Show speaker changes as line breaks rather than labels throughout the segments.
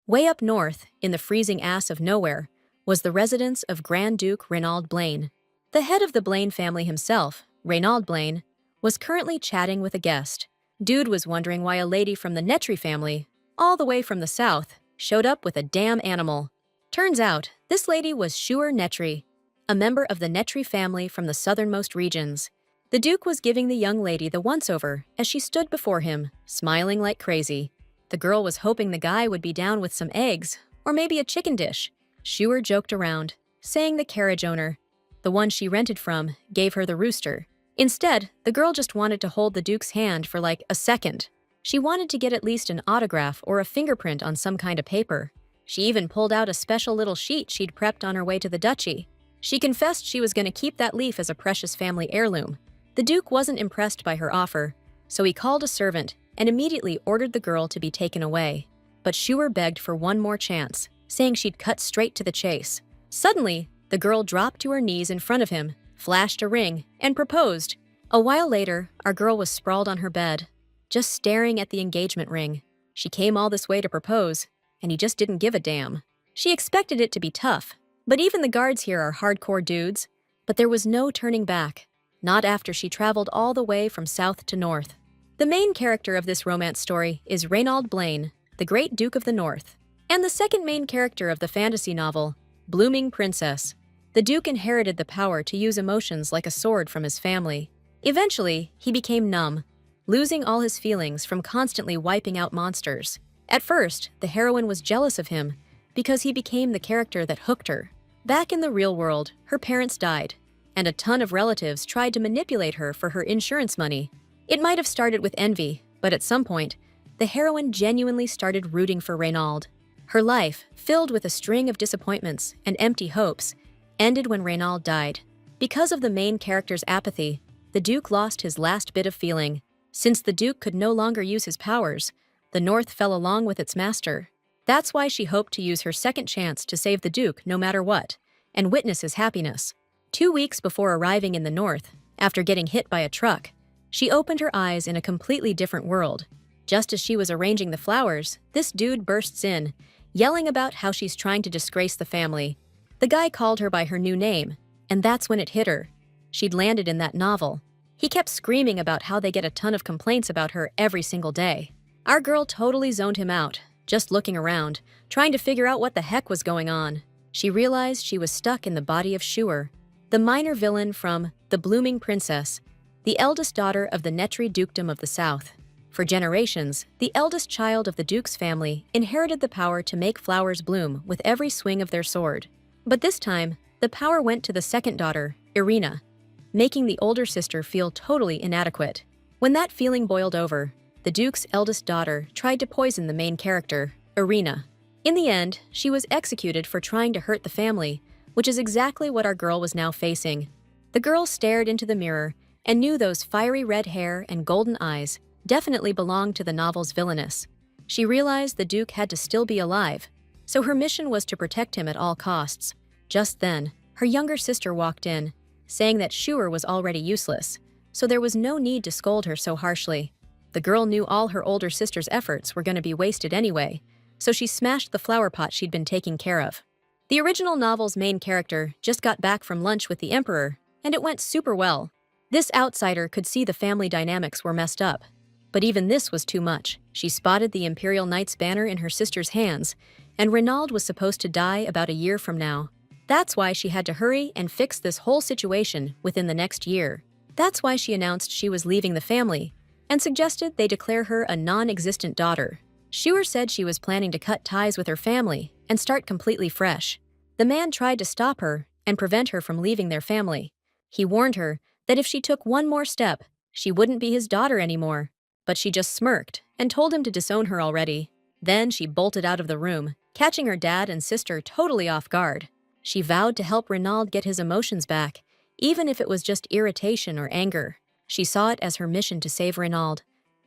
Way up north, in the freezing ass of nowhere, was the residence of Grand Duke Renaud Blaine. The head of the Blaine family himself, Renaud Blaine, was currently chatting with a guest. Dude was wondering why a lady from the Netry family, all the way from the south, showed up with a damn animal. Turns out, this lady was Shuer Netry, a member of the Netry family from the southernmost regions. The Duke was giving the young lady the once-over as she stood before him, smiling like crazy. The girl was hoping the guy would be down with some eggs, or maybe a chicken dish. Shuer joked around, saying the carriage owner, the one she rented from, gave her the rooster. Instead, the girl just wanted to hold the Duke's hand for like a second. She wanted to get at least an autograph or a fingerprint on some kind of paper. She even pulled out a special little sheet she'd prepped on her way to the duchy. She confessed she was going to keep that leaf as a precious family heirloom. The Duke wasn't impressed by her offer, so he called a servant and immediately ordered the girl to be taken away. But Shuer begged for one more chance, saying she'd cut straight to the chase. Suddenly, the girl dropped to her knees in front of him, flashed a ring, and proposed. A while later, our girl was sprawled on her bed, just staring at the engagement ring. She came all this way to propose, and he just didn't give a damn. She expected it to be tough, but even the guards here are hardcore dudes. But there was no turning back, not after she traveled all the way from south to north. The main character of this romance story is Renaud Blaine, the Great Duke of the North, and the second main character of the fantasy novel, Blooming Princess. The Duke inherited the power to use emotions like a sword from his family. Eventually, he became numb, losing all his feelings from constantly wiping out monsters. At first, the heroine was jealous of him because he became the character that hooked her. Back in the real world, her parents died, and a ton of relatives tried to manipulate her for her insurance money. It might have started with envy, but at some point, the heroine genuinely started rooting for Renaud. Her life, filled with a string of disappointments and empty hopes, ended when Renaud died. Because of the main character's apathy, the Duke lost his last bit of feeling. Since the Duke could no longer use his powers, the North fell along with its master. That's why she hoped to use her second chance to save the Duke no matter what, and witness his happiness. 2 weeks before arriving in the North, after getting hit by a truck, she opened her eyes in a completely different world. Just as she was arranging the flowers, this dude bursts in, yelling about how she's trying to disgrace the family. The guy called her by her new name, and that's when it hit her. She'd landed in that novel. He kept screaming about how they get a ton of complaints about her every single day. Our girl totally zoned him out, just looking around, trying to figure out what the heck was going on. She realized she was stuck in the body of Shuer, the minor villain from The Blooming Princess, the eldest daughter of the Netry Dukedom of the South. For generations, the eldest child of the Duke's family inherited the power to make flowers bloom with every swing of their sword. But this time, the power went to the second daughter, Irina, making the older sister feel totally inadequate. When that feeling boiled over, the Duke's eldest daughter tried to poison the main character, Irina. In the end, she was executed for trying to hurt the family, which is exactly what our girl was now facing. The girl stared into the mirror and knew those fiery red hair and golden eyes definitely belonged to the novel's villainess. She realized the Duke had to still be alive, so her mission was to protect him at all costs. Just then, her younger sister walked in, saying that Shuer was already useless, so there was no need to scold her so harshly. The girl knew all her older sister's efforts were going to be wasted anyway, so she smashed the flower pot she'd been taking care of. The original novel's main character just got back from lunch with the Emperor, and it went super well. This outsider could see the family dynamics were messed up. But even this was too much. She spotted the Imperial Knight's banner in her sister's hands, and Renaud was supposed to die about a year from now. That's why she had to hurry and fix this whole situation within the next year. That's why she announced she was leaving the family, and suggested they declare her a non-existent daughter. Shuer said she was planning to cut ties with her family and start completely fresh. The man tried to stop her and prevent her from leaving their family. He warned her that if she took one more step, she wouldn't be his daughter anymore. But she just smirked and told him to disown her already. Then she bolted out of the room, catching her dad and sister totally off guard. She vowed to help Renaud get his emotions back, even if it was just irritation or anger. She saw it as her mission to save Renaud,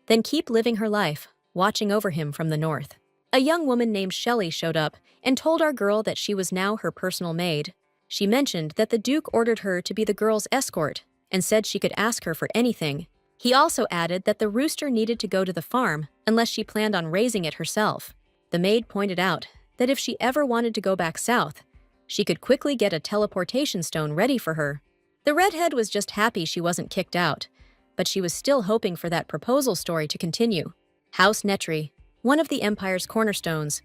then keep living her life, watching over him from the north. A young woman named Shelley showed up and told our girl that she was now her personal maid. She mentioned that the Duke ordered her to be the girl's escort and said she could ask her for anything. He also added that the rooster needed to go to the farm unless she planned on raising it herself. The maid pointed out that if she ever wanted to go back south, she could quickly get a teleportation stone ready for her. The redhead was just happy she wasn't kicked out, but she was still hoping for that proposal story to continue. House Netri, one of the Empire's cornerstones,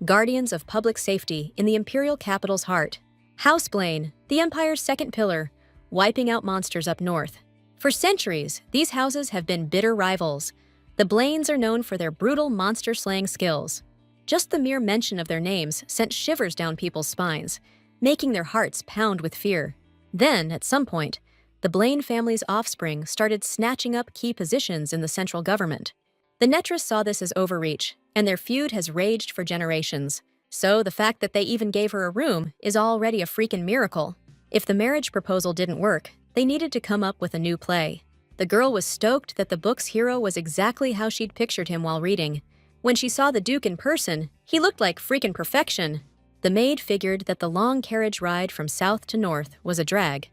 guardians of public safety in the imperial capital's heart. House Blaine, the Empire's second pillar, wiping out monsters up north. For centuries, these houses have been bitter rivals. The Blaines are known for their brutal monster-slaying skills. Just the mere mention of their names sent shivers down people's spines, making their hearts pound with fear. Then, at some point, the Blaine family's offspring started snatching up key positions in the central government. The Netris saw this as overreach, and their feud has raged for generations. So the fact that they even gave her a room is already a freaking miracle. If the marriage proposal didn't work, they needed to come up with a new play. The girl was stoked that the book's hero was exactly how she'd pictured him while reading. When she saw the Duke in person, he looked like freaking perfection. The maid figured that the long carriage ride from south to north was a drag,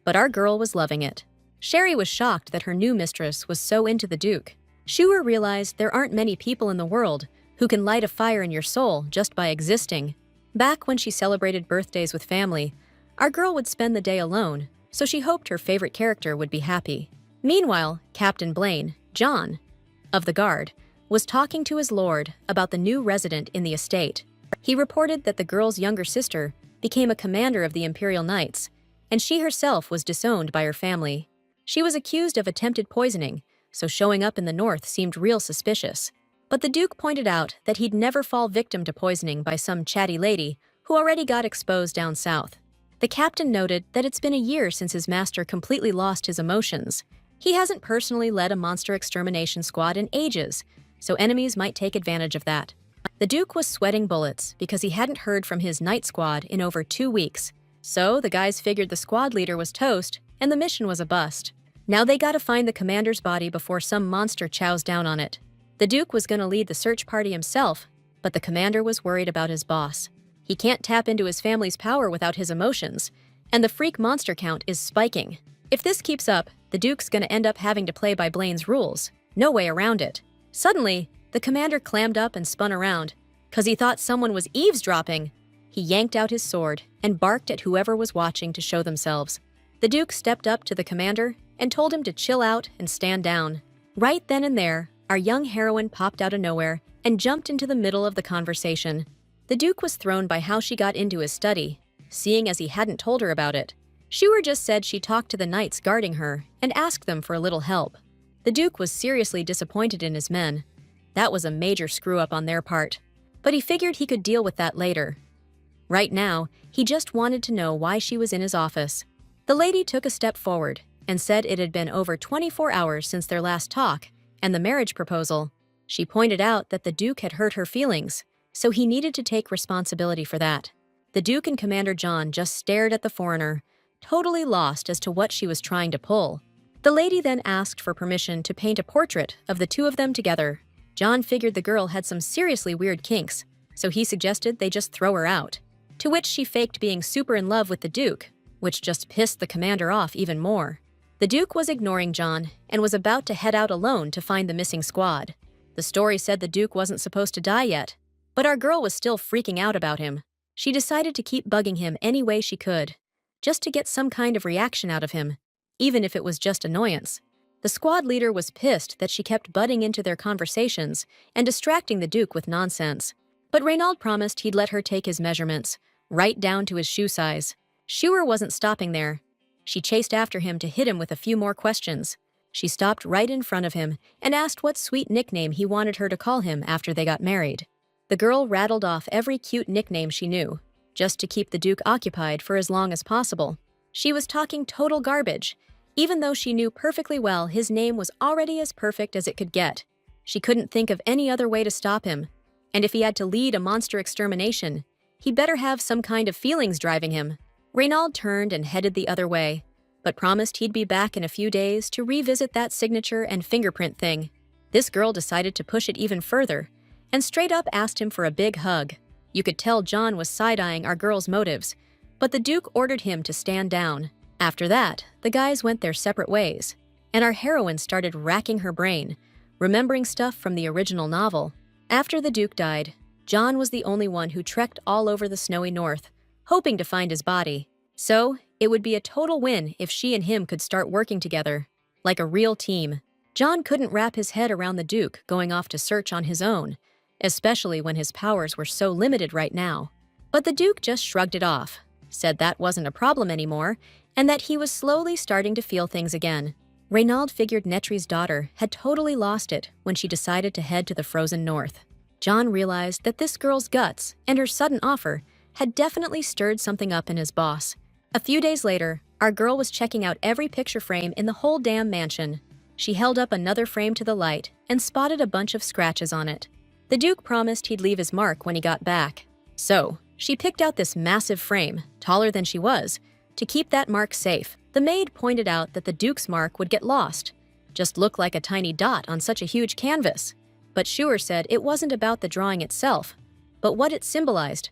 but our girl was loving it. Sherry was shocked that her new mistress was so into the Duke. Shuer realized there aren't many people in the world who can light a fire in your soul just by existing. Back when she celebrated birthdays with family, our girl would spend the day alone, so she hoped her favorite character would be happy. Meanwhile, Captain Blaine, John, of the Guard, was talking to his lord about the new resident in the estate. He reported that the girl's younger sister became a commander of the Imperial Knights, and she herself was disowned by her family. She was accused of attempted poisoning, so showing up in the north seemed real suspicious. But the Duke pointed out that he'd never fall victim to poisoning by some chatty lady who already got exposed down south. The captain noted that it's been a year since his master completely lost his emotions. He hasn't personally led a monster extermination squad in ages, so enemies might take advantage of that. The Duke was sweating bullets because he hadn't heard from his night squad in over 2 weeks. So the guys figured the squad leader was toast and the mission was a bust. Now they gotta find the commander's body before some monster chows down on it. The Duke was gonna lead the search party himself, but the commander was worried about his boss. He can't tap into his family's power without his emotions, and the freak monster count is spiking. If this keeps up, the Duke's gonna end up having to play by Blaine's rules. No way around it. Suddenly, the commander clammed up and spun around, 'cause he thought someone was eavesdropping. He yanked out his sword and barked at whoever was watching to show themselves. The Duke stepped up to the commander and told him to chill out and stand down. Right then and there, our young heroine popped out of nowhere and jumped into the middle of the conversation. The Duke was thrown by how she got into his study, seeing as he hadn't told her about it. Shuer just said she talked to the knights guarding her and asked them for a little help. The Duke was seriously disappointed in his men. That was a major screw-up on their part, but he figured he could deal with that later. Right now, he just wanted to know why she was in his office. The lady took a step forward and said it had been over 24 hours since their last talk and the marriage proposal. She pointed out that the Duke had hurt her feelings, so he needed to take responsibility for that. The Duke and Commander John just stared at the foreigner, totally lost as to what she was trying to pull. The lady then asked for permission to paint a portrait of the two of them together. John figured the girl had some seriously weird kinks, so he suggested they just throw her out. To which she faked being super in love with the Duke, which just pissed the commander off even more. The Duke was ignoring John and was about to head out alone to find the missing squad. The story said the Duke wasn't supposed to die yet, but our girl was still freaking out about him. She decided to keep bugging him any way she could, just to get some kind of reaction out of him, even if it was just annoyance. The squad leader was pissed that she kept butting into their conversations and distracting the Duke with nonsense. But Reynald promised he'd let her take his measurements, right down to his shoe size. Shuer wasn't stopping there. She chased after him to hit him with a few more questions. She stopped right in front of him and asked what sweet nickname he wanted her to call him after they got married. The girl rattled off every cute nickname she knew, just to keep the Duke occupied for as long as possible. She was talking total garbage, even though she knew perfectly well his name was already as perfect as it could get. She couldn't think of any other way to stop him, and if he had to lead a monster extermination, he better have some kind of feelings driving him. Reynald turned and headed the other way, but promised he'd be back in a few days to revisit that signature and fingerprint thing. This girl decided to push it even further, and straight up asked him for a big hug. You could tell John was side-eyeing our girl's motives, but the Duke ordered him to stand down. After that, the guys went their separate ways, and our heroine started racking her brain, remembering stuff from the original novel. After the Duke died, John was the only one who trekked all over the snowy north, hoping to find his body. So, it would be a total win if she and him could start working together, like a real team. John couldn't wrap his head around the Duke going off to search on his own, especially when his powers were so limited right now. But the Duke just shrugged it off, said that wasn't a problem anymore, and that he was slowly starting to feel things again. Reynald figured Netri's daughter had totally lost it when she decided to head to the frozen north. John realized that this girl's guts and her sudden offer had definitely stirred something up in his boss. A few days later, our girl was checking out every picture frame in the whole damn mansion. She held up another frame to the light and spotted a bunch of scratches on it. The Duke promised he'd leave his mark when he got back. So, she picked out this massive frame, taller than she was, to keep that mark safe. The maid pointed out that the Duke's mark would get lost, just look like a tiny dot on such a huge canvas. But Schuer said it wasn't about the drawing itself, but what it symbolized: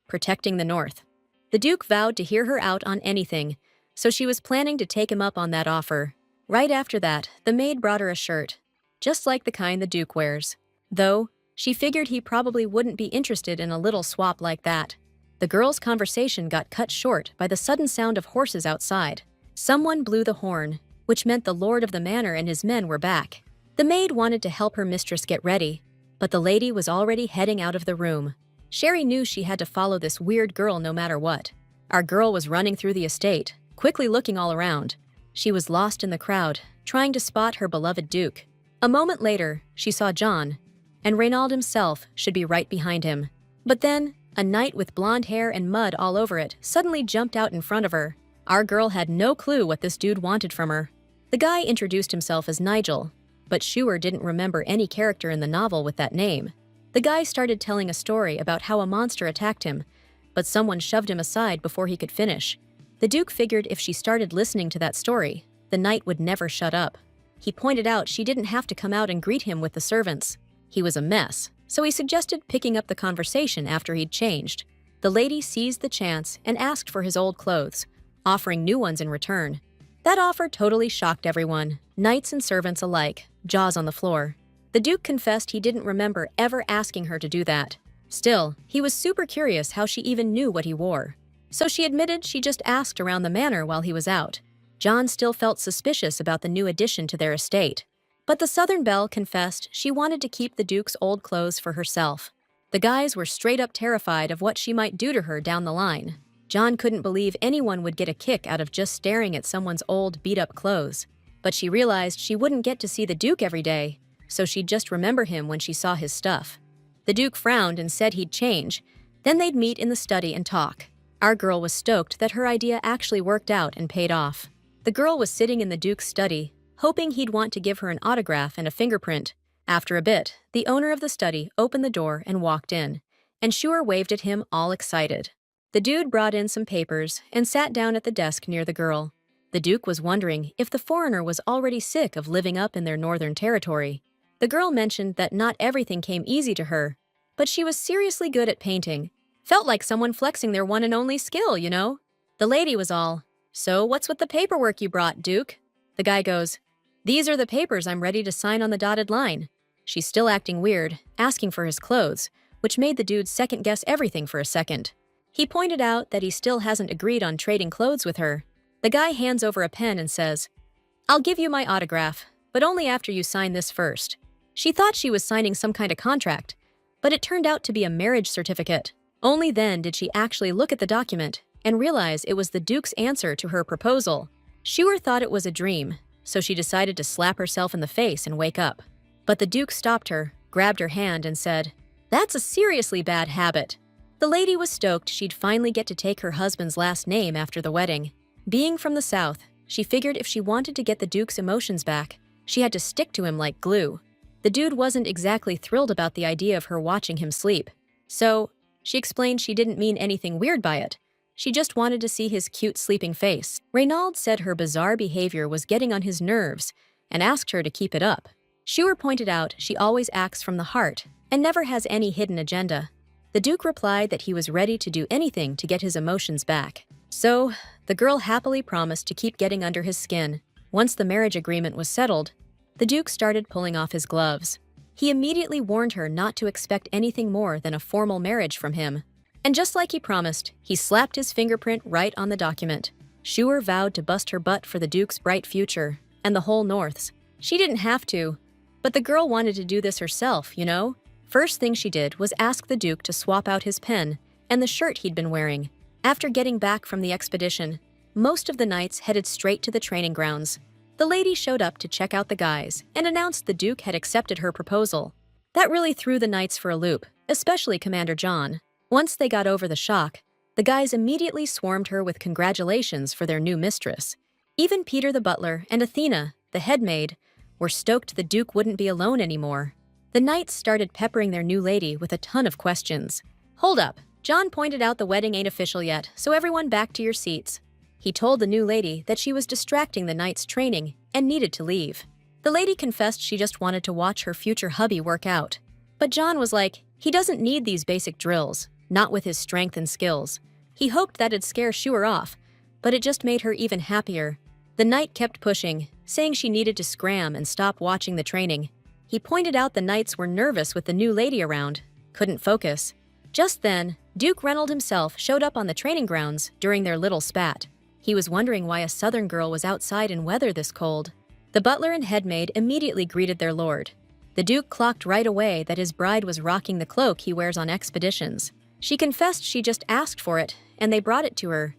protecting the North. The Duke vowed to hear her out on anything, so she was planning to take him up on that offer. Right after that, the maid brought her a shirt, just like the kind the Duke wears. Though, she figured he probably wouldn't be interested in a little swap like that. The girls' conversation got cut short by the sudden sound of horses outside. Someone blew the horn, which meant the lord of the manor and his men were back. The maid wanted to help her mistress get ready, but the lady was already heading out of the room. Sherry knew she had to follow this weird girl no matter what. Our girl was running through the estate, quickly looking all around. She was lost in the crowd, trying to spot her beloved Duke. A moment later, she saw John, and Reynald himself should be right behind him. But then, a knight with blonde hair and mud all over it suddenly jumped out in front of her. Our girl had no clue what this dude wanted from her. The guy introduced himself as Nigel, but Schuer didn't remember any character in the novel with that name. The guy started telling a story about how a monster attacked him, but someone shoved him aside before he could finish. The Duke figured if she started listening to that story, the knight would never shut up. He pointed out she didn't have to come out and greet him with the servants. He was a mess, so he suggested picking up the conversation after he'd changed. The lady seized the chance and asked for his old clothes, offering new ones in return. That offer totally shocked everyone, knights and servants alike, jaws on the floor. The Duke confessed he didn't remember ever asking her to do that. Still, he was super curious how she even knew what he wore. So she admitted she just asked around the manor while he was out. John still felt suspicious about the new addition to their estate. But the Southern Belle confessed she wanted to keep the Duke's old clothes for herself. The guys were straight up terrified of what she might do to her down the line. John couldn't believe anyone would get a kick out of just staring at someone's old, beat-up clothes. But she realized she wouldn't get to see the Duke every day, so she'd just remember him when she saw his stuff. The Duke frowned and said he'd change. Then they'd meet in the study and talk. Our girl was stoked that her idea actually worked out and paid off. The girl was sitting in the Duke's study, hoping he'd want to give her an autograph and a fingerprint. After a bit, the owner of the study opened the door and walked in, and Schuer waved at him all excited. The dude brought in some papers and sat down at the desk near the girl. The Duke was wondering if the foreigner was already sick of living up in their northern territory. The girl mentioned that not everything came easy to her, but she was seriously good at painting. Felt like someone flexing their one and only skill, you know? The lady was all, "So what's with the paperwork you brought, Duke?" The guy goes, "These are the papers I'm ready to sign on the dotted line." She's still acting weird, asking for his clothes, which made the dude second-guess everything for a second. He pointed out that he still hasn't agreed on trading clothes with her. The guy hands over a pen and says, "I'll give you my autograph, but only after you sign this first." She thought she was signing some kind of contract, but it turned out to be a marriage certificate. Only then did she actually look at the document and realize it was the Duke's answer to her proposal. Schuer thought it was a dream, so she decided to slap herself in the face and wake up. But the Duke stopped her, grabbed her hand, and said, "That's a seriously bad habit." The lady was stoked she'd finally get to take her husband's last name after the wedding. Being from the South, she figured if she wanted to get the Duke's emotions back, she had to stick to him like glue. The dude wasn't exactly thrilled about the idea of her watching him sleep. So, she explained she didn't mean anything weird by it. She just wanted to see his cute sleeping face. Reynald said her bizarre behavior was getting on his nerves and asked her to keep it up. Schuer pointed out she always acts from the heart and never has any hidden agenda. The Duke replied that he was ready to do anything to get his emotions back. So, the girl happily promised to keep getting under his skin. Once the marriage agreement was settled, the Duke started pulling off his gloves. He immediately warned her not to expect anything more than a formal marriage from him. And just like he promised, he slapped his fingerprint right on the document. Schuer vowed to bust her butt for the Duke's bright future, and the whole North's. She didn't have to, but the girl wanted to do this herself, you know? First thing she did was ask the Duke to swap out his pen and the shirt he'd been wearing. After getting back from the expedition, most of the knights headed straight to the training grounds. The lady showed up to check out the guys and announced the Duke had accepted her proposal. That really threw the knights for a loop, especially Commander John. Once they got over the shock, the guys immediately swarmed her with congratulations for their new mistress. Even Peter the butler and Athena, the head maid, were stoked the Duke wouldn't be alone anymore. The knights started peppering their new lady with a ton of questions. Hold up, John pointed out the wedding ain't official yet, so everyone back to your seats. He told the new lady that she was distracting the knights' training and needed to leave. The lady confessed she just wanted to watch her future hubby work out. But John was like, he doesn't need these basic drills, not with his strength and skills. He hoped that'd scare Schuer off, but it just made her even happier. The knight kept pushing, saying she needed to scram and stop watching the training. He pointed out the knights were nervous with the new lady around, couldn't focus. Just then, Duke Reynold himself showed up on the training grounds during their little spat. He was wondering why a southern girl was outside in weather this cold. The butler and head maid immediately greeted their lord. The Duke clocked right away that his bride was rocking the cloak he wears on expeditions. She confessed she just asked for it, and they brought it to her.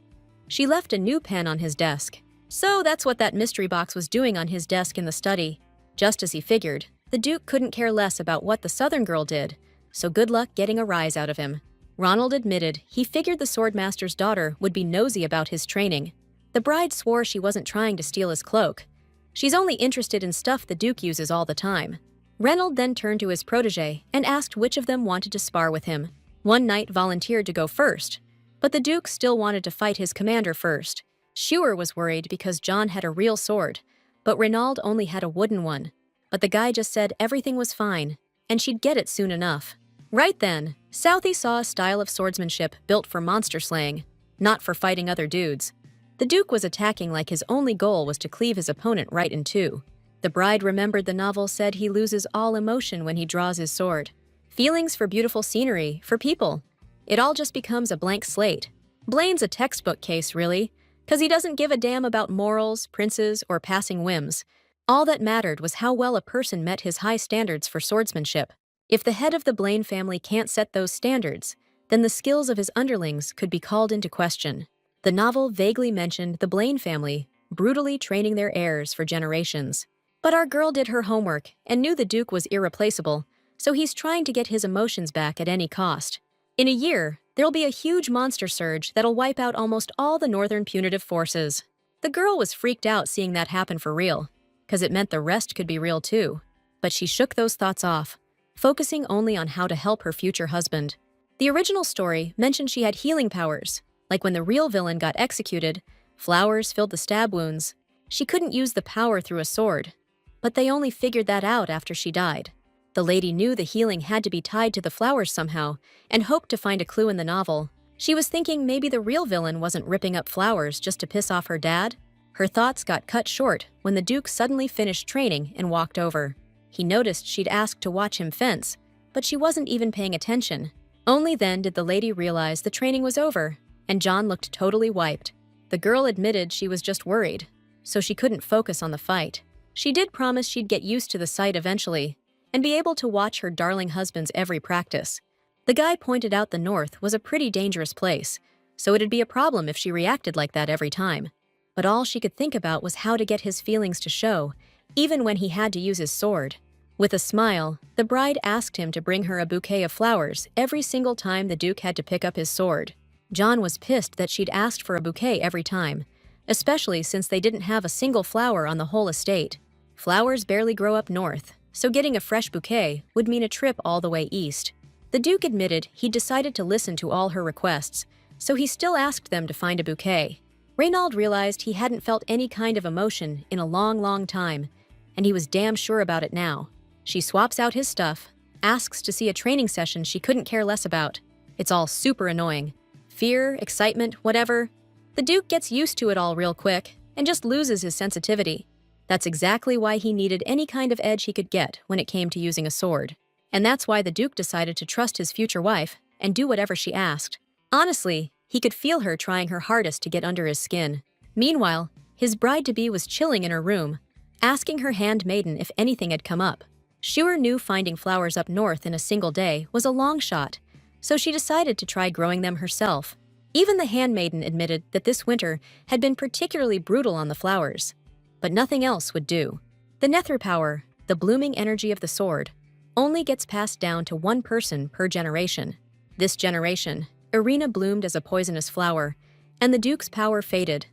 She left a new pen on his desk. So that's what that mystery box was doing on his desk in the study. Just as he figured, the Duke couldn't care less about what the southern girl did, so good luck getting a rise out of him. Ronald admitted he figured the swordmaster's daughter would be nosy about his training. The bride swore she wasn't trying to steal his cloak. She's only interested in stuff the Duke uses all the time. Reynold then turned to his protege and asked which of them wanted to spar with him. One knight volunteered to go first, but the Duke still wanted to fight his commander first. Schuer was worried because John had a real sword, but Reynold only had a wooden one. But the guy just said everything was fine, and she'd get it soon enough. Right then, Southie saw a style of swordsmanship built for monster slaying, not for fighting other dudes. The Duke was attacking like his only goal was to cleave his opponent right in two. The bride remembered the novel said he loses all emotion when he draws his sword. Feelings for beautiful scenery, for people. It all just becomes a blank slate. Blaine's a textbook case, really, because he doesn't give a damn about morals, princes, or passing whims. All that mattered was how well a person met his high standards for swordsmanship. If the head of the Blaine family can't set those standards, then the skills of his underlings could be called into question. The novel vaguely mentioned the Blaine family brutally training their heirs for generations. But our girl did her homework and knew the Duke was irreplaceable, so he's trying to get his emotions back at any cost. In a year, there'll be a huge monster surge that'll wipe out almost all the northern punitive forces. The girl was freaked out seeing that happen for real, because it meant the rest could be real too. But she shook those thoughts off, focusing only on how to help her future husband. The original story mentioned she had healing powers, like when the real villain got executed, flowers filled the stab wounds. She couldn't use the power through a sword, but they only figured that out after she died. The lady knew the healing had to be tied to the flowers somehow, and hoped to find a clue in the novel. She was thinking maybe the real villain wasn't ripping up flowers just to piss off her dad. Her thoughts got cut short when the Duke suddenly finished training and walked over. He noticed she'd asked to watch him fence, but she wasn't even paying attention. Only then did the lady realize the training was over, and John looked totally wiped. The girl admitted she was just worried, so she couldn't focus on the fight. She did promise she'd get used to the sight eventually, and be able to watch her darling husband's every practice. The guy pointed out the North was a pretty dangerous place, so it'd be a problem if she reacted like that every time. But all she could think about was how to get his feelings to show, even when he had to use his sword. With a smile, the bride asked him to bring her a bouquet of flowers every single time the Duke had to pick up his sword. John was pissed that she'd asked for a bouquet every time, especially since they didn't have a single flower on the whole estate. Flowers barely grow up north, so getting a fresh bouquet would mean a trip all the way east. The Duke admitted he'd decided to listen to all her requests, so he still asked them to find a bouquet. Reynold realized he hadn't felt any kind of emotion in a long, long time, and he was damn sure about it now. She swaps out his stuff, asks to see a training session she couldn't care less about. It's all super annoying. Fear, excitement, whatever. The Duke gets used to it all real quick and just loses his sensitivity. That's exactly why he needed any kind of edge he could get when it came to using a sword. And that's why the Duke decided to trust his future wife and do whatever she asked. Honestly, he could feel her trying her hardest to get under his skin. Meanwhile, his bride-to-be was chilling in her room, asking her handmaiden if anything had come up. Shuer knew finding flowers up north in a single day was a long shot, so she decided to try growing them herself. Even the handmaiden admitted that this winter had been particularly brutal on the flowers. But nothing else would do. The Nether power, the blooming energy of the sword, only gets passed down to one person per generation. This generation, Irina bloomed as a poisonous flower, and the Duke's power faded.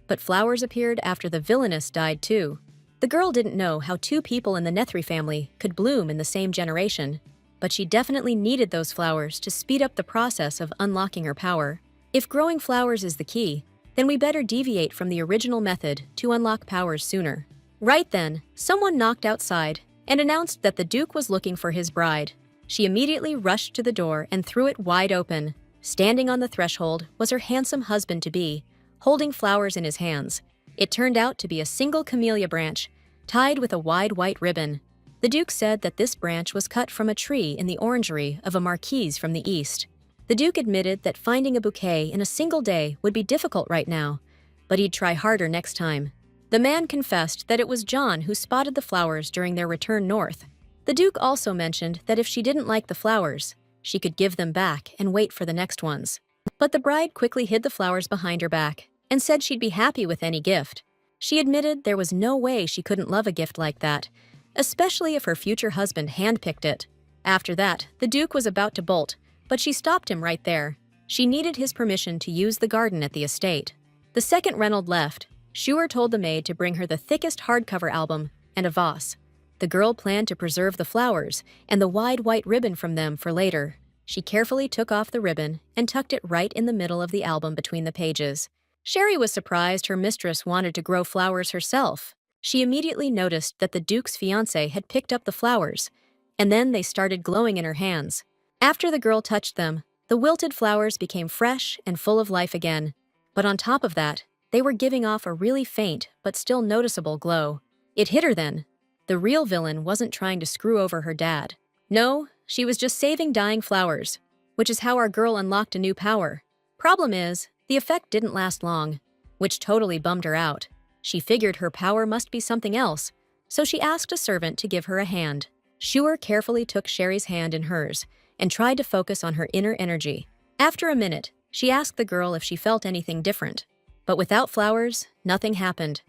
But flowers appeared after the villainess died too. The girl didn't know how two people in the Nethri family could bloom in the same generation, but she definitely needed those flowers to speed up the process of unlocking her power. If growing flowers is the key, then we better deviate from the original method to unlock powers sooner. Right then, someone knocked outside and announced that the Duke was looking for his bride. She immediately rushed to the door and threw it wide open. Standing on the threshold was her handsome husband-to-be, holding flowers in his hands. It turned out to be a single camellia branch, tied with a wide white ribbon. The Duke said that this branch was cut from a tree in the orangery of a marquise from the east. The Duke admitted that finding a bouquet in a single day would be difficult right now, but he'd try harder next time. The man confessed that it was John who spotted the flowers during their return north. The Duke also mentioned that if she didn't like the flowers, she could give them back and wait for the next ones. But the bride quickly hid the flowers behind her back and said she'd be happy with any gift. She admitted there was no way she couldn't love a gift like that, especially if her future husband handpicked it. After that, the Duke was about to bolt, but she stopped him right there. She needed his permission to use the garden at the estate. The second Reynolds left, Shuer told the maid to bring her the thickest hardcover album and a vase. The girl planned to preserve the flowers and the wide white ribbon from them for later. She carefully took off the ribbon and tucked it right in the middle of the album between the pages. Sherry was surprised her mistress wanted to grow flowers herself. She immediately noticed that the Duke's fiancé had picked up the flowers, and then they started glowing in her hands. After the girl touched them, the wilted flowers became fresh and full of life again. But on top of that, they were giving off a really faint but still noticeable glow. It hit her then. The real villain wasn't trying to screw over her dad. No, she was just saving dying flowers, which is how our girl unlocked a new power. Problem is, the effect didn't last long, which totally bummed her out. She figured her power must be something else, so she asked a servant to give her a hand. Shuer carefully took Sherry's hand in hers and tried to focus on her inner energy. After a minute, she asked the girl if she felt anything different. But without flowers, nothing happened,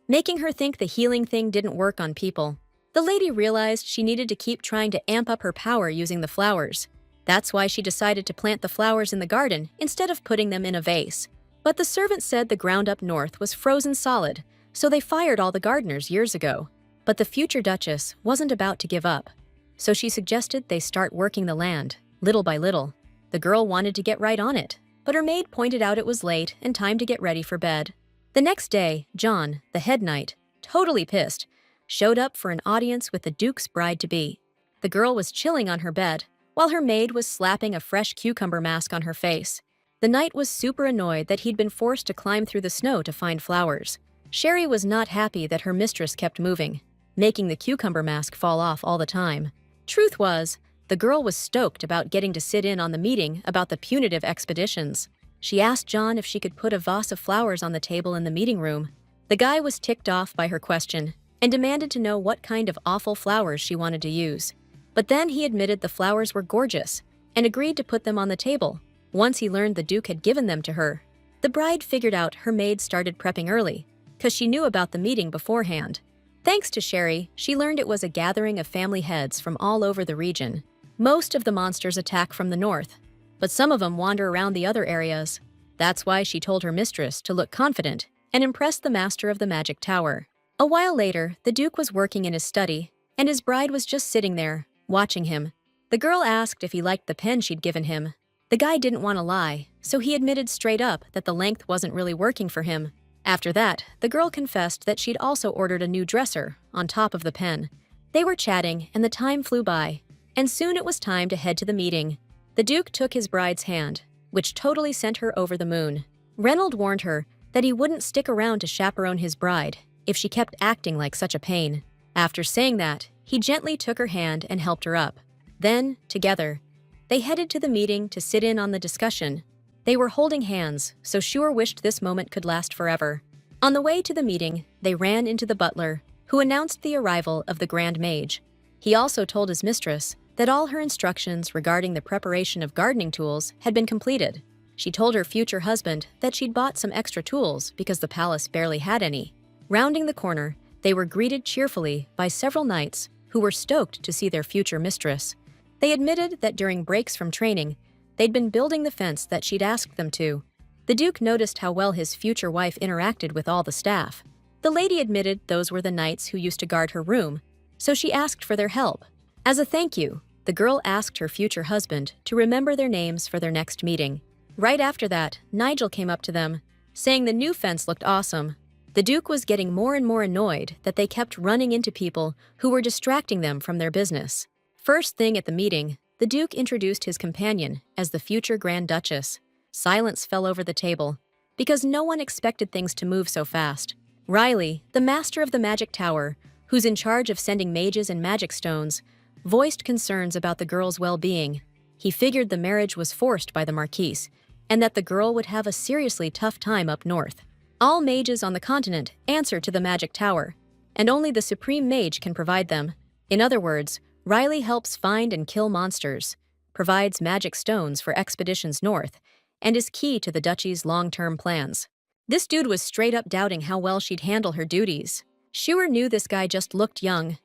making her think the healing thing didn't work on people. The lady realized she needed to keep trying to amp up her power using the flowers. That's why she decided to plant the flowers in the garden instead of putting them in a vase. But the servant said the ground up north was frozen solid, so they fired all the gardeners years ago. But the future Duchess wasn't about to give up, so she suggested they start working the land, little by little. The girl wanted to get right on it, but her maid pointed out it was late and time to get ready for bed. The next day, John, the head knight, totally pissed, showed up for an audience with the Duke's bride-to-be. The girl was chilling on her bed, while her maid was slapping a fresh cucumber mask on her face. The knight was super annoyed that he'd been forced to climb through the snow to find flowers. Sherry was not happy that her mistress kept moving, making the cucumber mask fall off all the time. Truth was, the girl was stoked about getting to sit in on the meeting about the punitive expeditions. She asked John if she could put a vase of flowers on the table in the meeting room. The guy was ticked off by her question and demanded to know what kind of awful flowers she wanted to use. But then he admitted the flowers were gorgeous and agreed to put them on the table once he learned the Duke had given them to her. The bride figured out her maid started prepping early, because she knew about the meeting beforehand. Thanks to Sherry, she learned it was a gathering of family heads from all over the region. Most of the monsters attack from the north, but some of them wander around the other areas. That's why she told her mistress to look confident and impress the master of the magic tower. A while later, the Duke was working in his study, and his bride was just sitting there, watching him. The girl asked if he liked the pen she'd given him. The guy didn't want to lie, so he admitted straight up that the length wasn't really working for him. After that, the girl confessed that she'd also ordered a new dresser on top of the pen. They were chatting, and the time flew by, and soon it was time to head to the meeting. The Duke took his bride's hand, which totally sent her over the moon. Reynolds warned her that he wouldn't stick around to chaperone his bride if she kept acting like such a pain. After saying that, he gently took her hand and helped her up. Then, together, they headed to the meeting to sit in on the discussion. They were holding hands, so Shure wished this moment could last forever. On the way to the meeting, they ran into the butler, who announced the arrival of the Grand Mage. He also told his mistress that all her instructions regarding the preparation of gardening tools had been completed. She told her future husband that she'd bought some extra tools because the palace barely had any. Rounding the corner, they were greeted cheerfully by several knights who were stoked to see their future mistress. They admitted that during breaks from training, they'd been building the fence that she'd asked them to. The Duke noticed how well his future wife interacted with all the staff. The lady admitted those were the knights who used to guard her room, so she asked for their help. As a thank you, the girl asked her future husband to remember their names for their next meeting. Right after that, Nigel came up to them, saying the new fence looked awesome. The Duke was getting more and more annoyed that they kept running into people who were distracting them from their business. First thing at the meeting, the Duke introduced his companion as the future Grand Duchess. Silence fell over the table, because no one expected things to move so fast. Riley, the master of the magic tower, who's in charge of sending mages and magic stones, voiced concerns about the girl's well-being. He figured the marriage was forced by the Marquise, and that the girl would have a seriously tough time up north. All mages on the continent answer to the magic tower, and only the supreme mage can provide them. In other words, Riley helps find and kill monsters, provides magic stones for expeditions north, and is key to the duchy's long-term plans. This dude was straight up doubting how well she'd handle her duties. Shure knew this guy just looked young.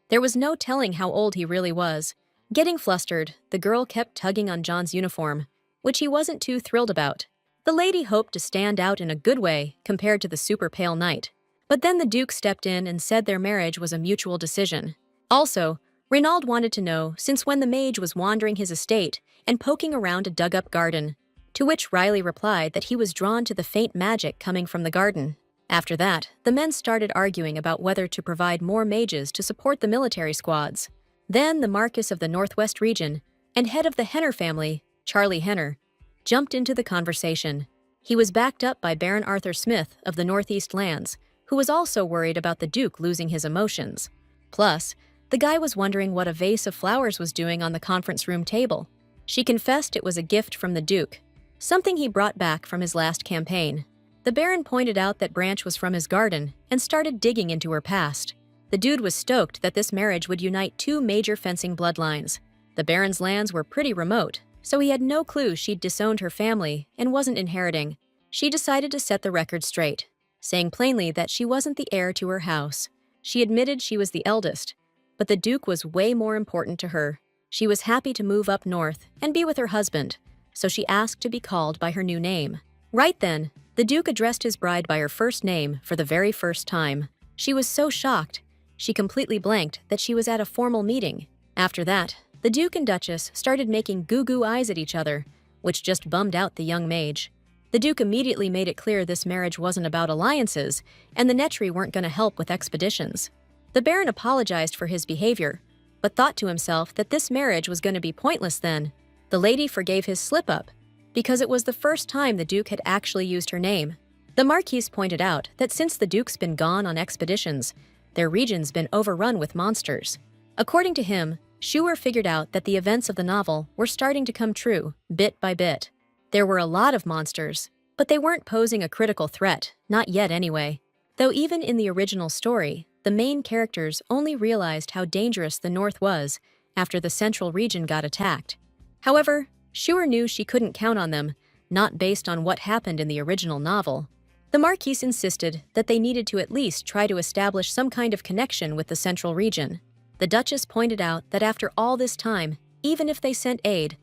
There was no telling how old he really was. Getting flustered, the girl kept tugging on John's uniform, which he wasn't too thrilled about. The lady hoped to stand out in a good way compared to the super pale knight. But then the Duke stepped in and said their marriage was a mutual decision. Also, Renaud wanted to know since when the mage was wandering his estate and poking around a dug-up garden, to which Riley replied that he was drawn to the faint magic coming from the garden. After that, the men started arguing about whether to provide more mages to support the military squads. Then the Marquis of the Northwest region and head of the Henner family, Charlie Henner, jumped into the conversation. He was backed up by Baron Arthur Smith of the Northeast Lands, who was also worried about the Duke losing his emotions. Plus, the guy was wondering what a vase of flowers was doing on the conference room table. She confessed it was a gift from the Duke, something he brought back from his last campaign. The Baron pointed out that branch was from his garden and started digging into her past. The dude was stoked that this marriage would unite two major fencing bloodlines. The Baron's lands were pretty remote, so he had no clue she'd disowned her family and wasn't inheriting. She decided to set the record straight, saying plainly that she wasn't the heir to her house. She admitted she was the eldest, but the Duke was way more important to her. She was happy to move up north and be with her husband, so she asked to be called by her new name. Right then, the Duke addressed his bride by her first name for the very first time. She was so shocked, she completely blanked that she was at a formal meeting. After that, the Duke and Duchess started making goo-goo eyes at each other, which just bummed out the young mage. The Duke immediately made it clear this marriage wasn't about alliances, and the Netri weren't going to help with expeditions. The Baron apologized for his behavior, but thought to himself that this marriage was going to be pointless then. The lady forgave his slip-up, because it was the first time the Duke had actually used her name. The Marquise pointed out that since the Duke's been gone on expeditions, their region's been overrun with monsters. According to him, Shure figured out that the events of the novel were starting to come true, bit by bit. There were a lot of monsters, but they weren't posing a critical threat, not yet anyway. Though even in the original story, the main characters only realized how dangerous the North was after the central region got attacked. However, Shure knew she couldn't count on them, not based on what happened in the original novel. The Marquise insisted that they needed to at least try to establish some kind of connection with the central region. The Duchess pointed out that after all this time, even if they sent aid,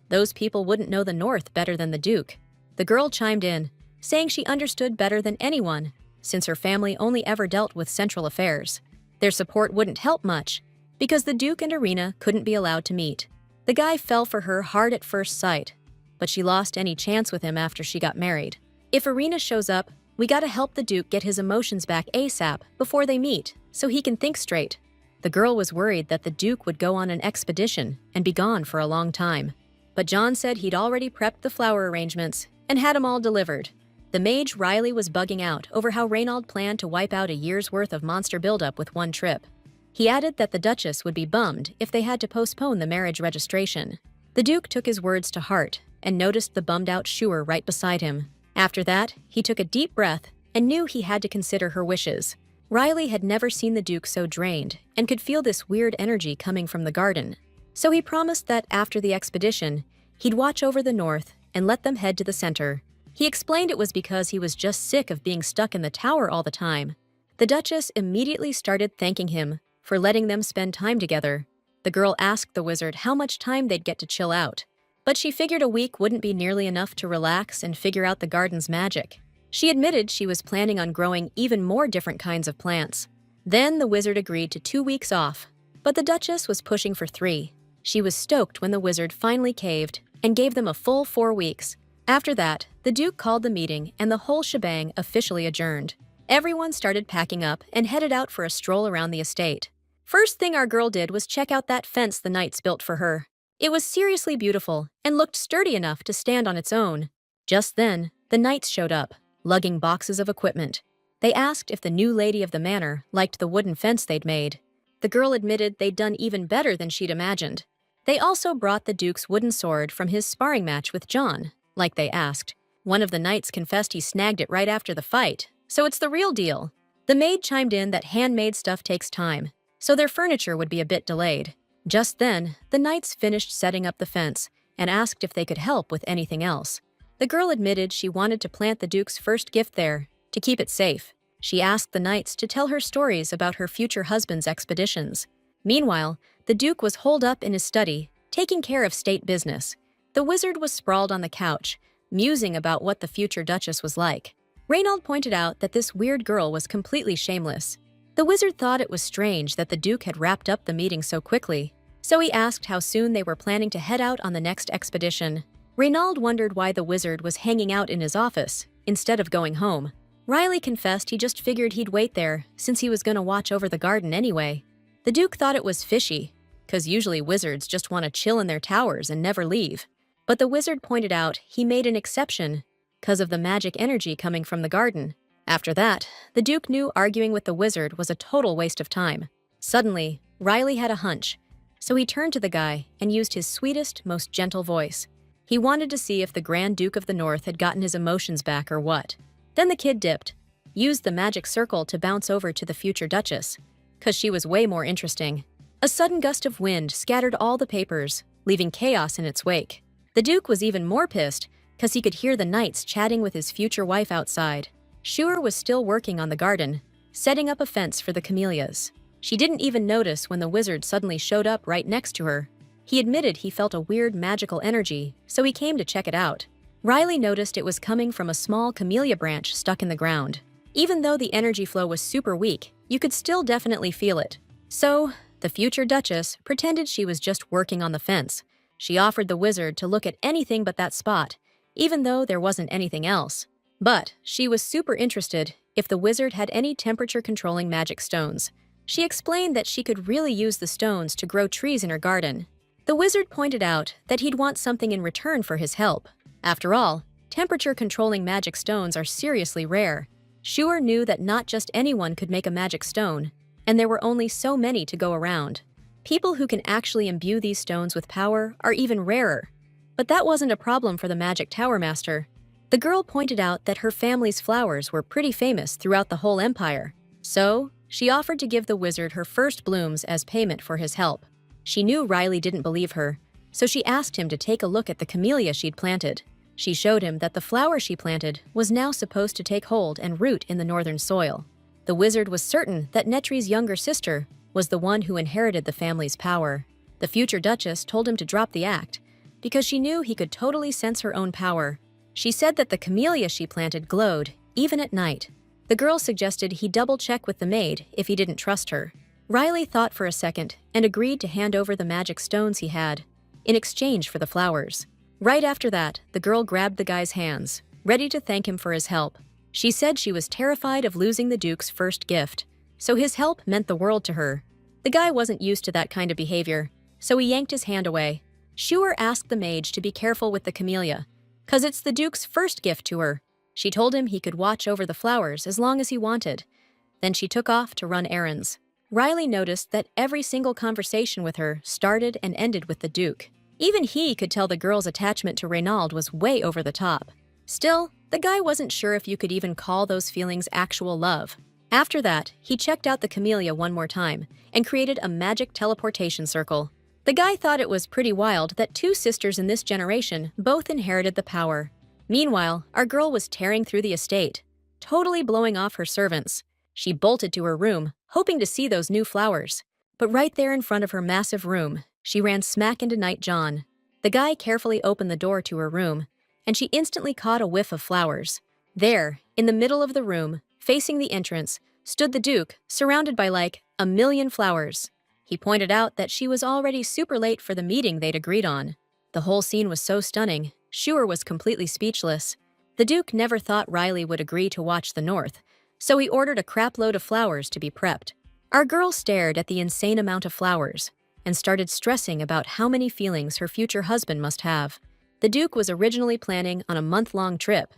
those people wouldn't know the North better than the Duke. The girl chimed in, saying she understood better than anyone, since her family only ever dealt with central affairs. Their support wouldn't help much, because the Duke and Irina couldn't be allowed to meet. The guy fell for her hard at first sight, but she lost any chance with him after she got married. If Irina shows up, we gotta help the Duke get his emotions back ASAP before they meet, so he can think straight. The girl was worried that the Duke would go on an expedition and be gone for a long time. But John said he'd already prepped the flower arrangements and had 'em all delivered. The mage Riley was bugging out over how Reynald planned to wipe out a year's worth of monster buildup with one trip. He added that the Duchess would be bummed if they had to postpone the marriage registration. The Duke took his words to heart and noticed the bummed-out Schuer right beside him. After that, he took a deep breath and knew he had to consider her wishes. Riley had never seen the Duke so drained and could feel this weird energy coming from the garden. So he promised that after the expedition, he'd watch over the north and let them head to the center. He explained it was because he was just sick of being stuck in the tower all the time. The Duchess immediately started thanking him for letting them spend time together. The girl asked the wizard how much time they'd get to chill out, but she figured a week wouldn't be nearly enough to relax and figure out the garden's magic. She admitted she was planning on growing even more different kinds of plants. Then the wizard agreed to 2 weeks off, but the Duchess was pushing for 3. She was stoked when the wizard finally caved and gave them a full 4 weeks. After that, the Duke called the meeting and the whole shebang officially adjourned. Everyone started packing up and headed out for a stroll around the estate. First thing our girl did was check out that fence the knights built for her. It was seriously beautiful and looked sturdy enough to stand on its own. Just then, the knights showed up, lugging boxes of equipment. They asked if the new lady of the manor liked the wooden fence they'd made. The girl admitted they'd done even better than she'd imagined. They also brought the Duke's wooden sword from his sparring match with John, like they asked. One of the knights confessed he snagged it right after the fight, so it's the real deal. The maid chimed in that handmade stuff takes time, so their furniture would be a bit delayed. Just then, the knights finished setting up the fence and asked if they could help with anything else. The girl admitted she wanted to plant the Duke's first gift there, to keep it safe. She asked the knights to tell her stories about her future husband's expeditions. Meanwhile, the Duke was holed up in his study, taking care of state business. The wizard was sprawled on the couch, musing about what the future Duchess was like. Reynald pointed out that this weird girl was completely shameless. The wizard thought it was strange that the Duke had wrapped up the meeting so quickly, so he asked how soon they were planning to head out on the next expedition. Reynald wondered why the wizard was hanging out in his office instead of going home. Riley confessed he just figured he'd wait there since he was going to watch over the garden anyway. The Duke thought it was fishy, because usually wizards just want to chill in their towers and never leave. But the wizard pointed out he made an exception because of the magic energy coming from the garden. After that, the Duke knew arguing with the wizard was a total waste of time. Suddenly, Riley had a hunch, so he turned to the guy and used his sweetest, most gentle voice. He wanted to see if the Grand Duke of the North had gotten his emotions back or what. Then the kid dipped, used the magic circle to bounce over to the future Duchess, because she was way more interesting. A sudden gust of wind scattered all the papers, leaving chaos in its wake. The Duke was even more pissed because he could hear the knights chatting with his future wife outside. Schuer was still working on the garden, setting up a fence for the camellias. She didn't even notice when the wizard suddenly showed up right next to her. He admitted he felt a weird magical energy, so he came to check it out. Riley noticed it was coming from a small camellia branch stuck in the ground. Even though the energy flow was super weak, you could still definitely feel it. So, the future Duchess pretended she was just working on the fence. She offered the wizard to look at anything but that spot, even though there wasn't anything else. But she was super interested if the wizard had any temperature-controlling magic stones. She explained that she could really use the stones to grow trees in her garden. The wizard pointed out that he'd want something in return for his help. After all, temperature-controlling magic stones are seriously rare. Schuer knew that not just anyone could make a magic stone, and there were only so many to go around. People who can actually imbue these stones with power are even rarer. But that wasn't a problem for the Magic Tower Master. The girl pointed out that her family's flowers were pretty famous throughout the whole empire. So, she offered to give the wizard her first blooms as payment for his help. She knew Riley didn't believe her, so she asked him to take a look at the camellia she'd planted. She showed him that the flower she planted was now supposed to take hold and root in the northern soil. The wizard was certain that Netri's younger sister was the one who inherited the family's power. The future Duchess told him to drop the act, because she knew he could totally sense her own power. She said that the camellia she planted glowed, even at night. The girl suggested he double-check with the maid if he didn't trust her. Riley thought for a second and agreed to hand over the magic stones he had, in exchange for the flowers. Right after that, the girl grabbed the guy's hands, ready to thank him for his help. She said she was terrified of losing the Duke's first gift, so his help meant the world to her. The guy wasn't used to that kind of behavior, so he yanked his hand away. Schuer asked the mage to be careful with the camellia, 'cause it's the Duke's first gift to her. She told him he could watch over the flowers as long as he wanted. Then she took off to run errands. Riley noticed that every single conversation with her started and ended with the Duke. Even he could tell the girl's attachment to Reynald was way over the top. Still, the guy wasn't sure if you could even call those feelings actual love. After that, he checked out the camellia one more time and created a magic teleportation circle. The guy thought it was pretty wild that two sisters in this generation both inherited the power. Meanwhile, our girl was tearing through the estate, totally blowing off her servants. She bolted to her room, hoping to see those new flowers. But right there in front of her massive room, she ran smack into Knight John. The guy carefully opened the door to her room, and she instantly caught a whiff of flowers. There, in the middle of the room, facing the entrance, stood the Duke, surrounded by like a million flowers. He pointed out that she was already super late for the meeting they'd agreed on. The whole scene was so stunning, Schuer was completely speechless. The Duke never thought Riley would agree to watch the North, so he ordered a crapload of flowers to be prepped. Our girl stared at the insane amount of flowers and started stressing about how many feelings her future husband must have. The Duke was originally planning on a month-long trip,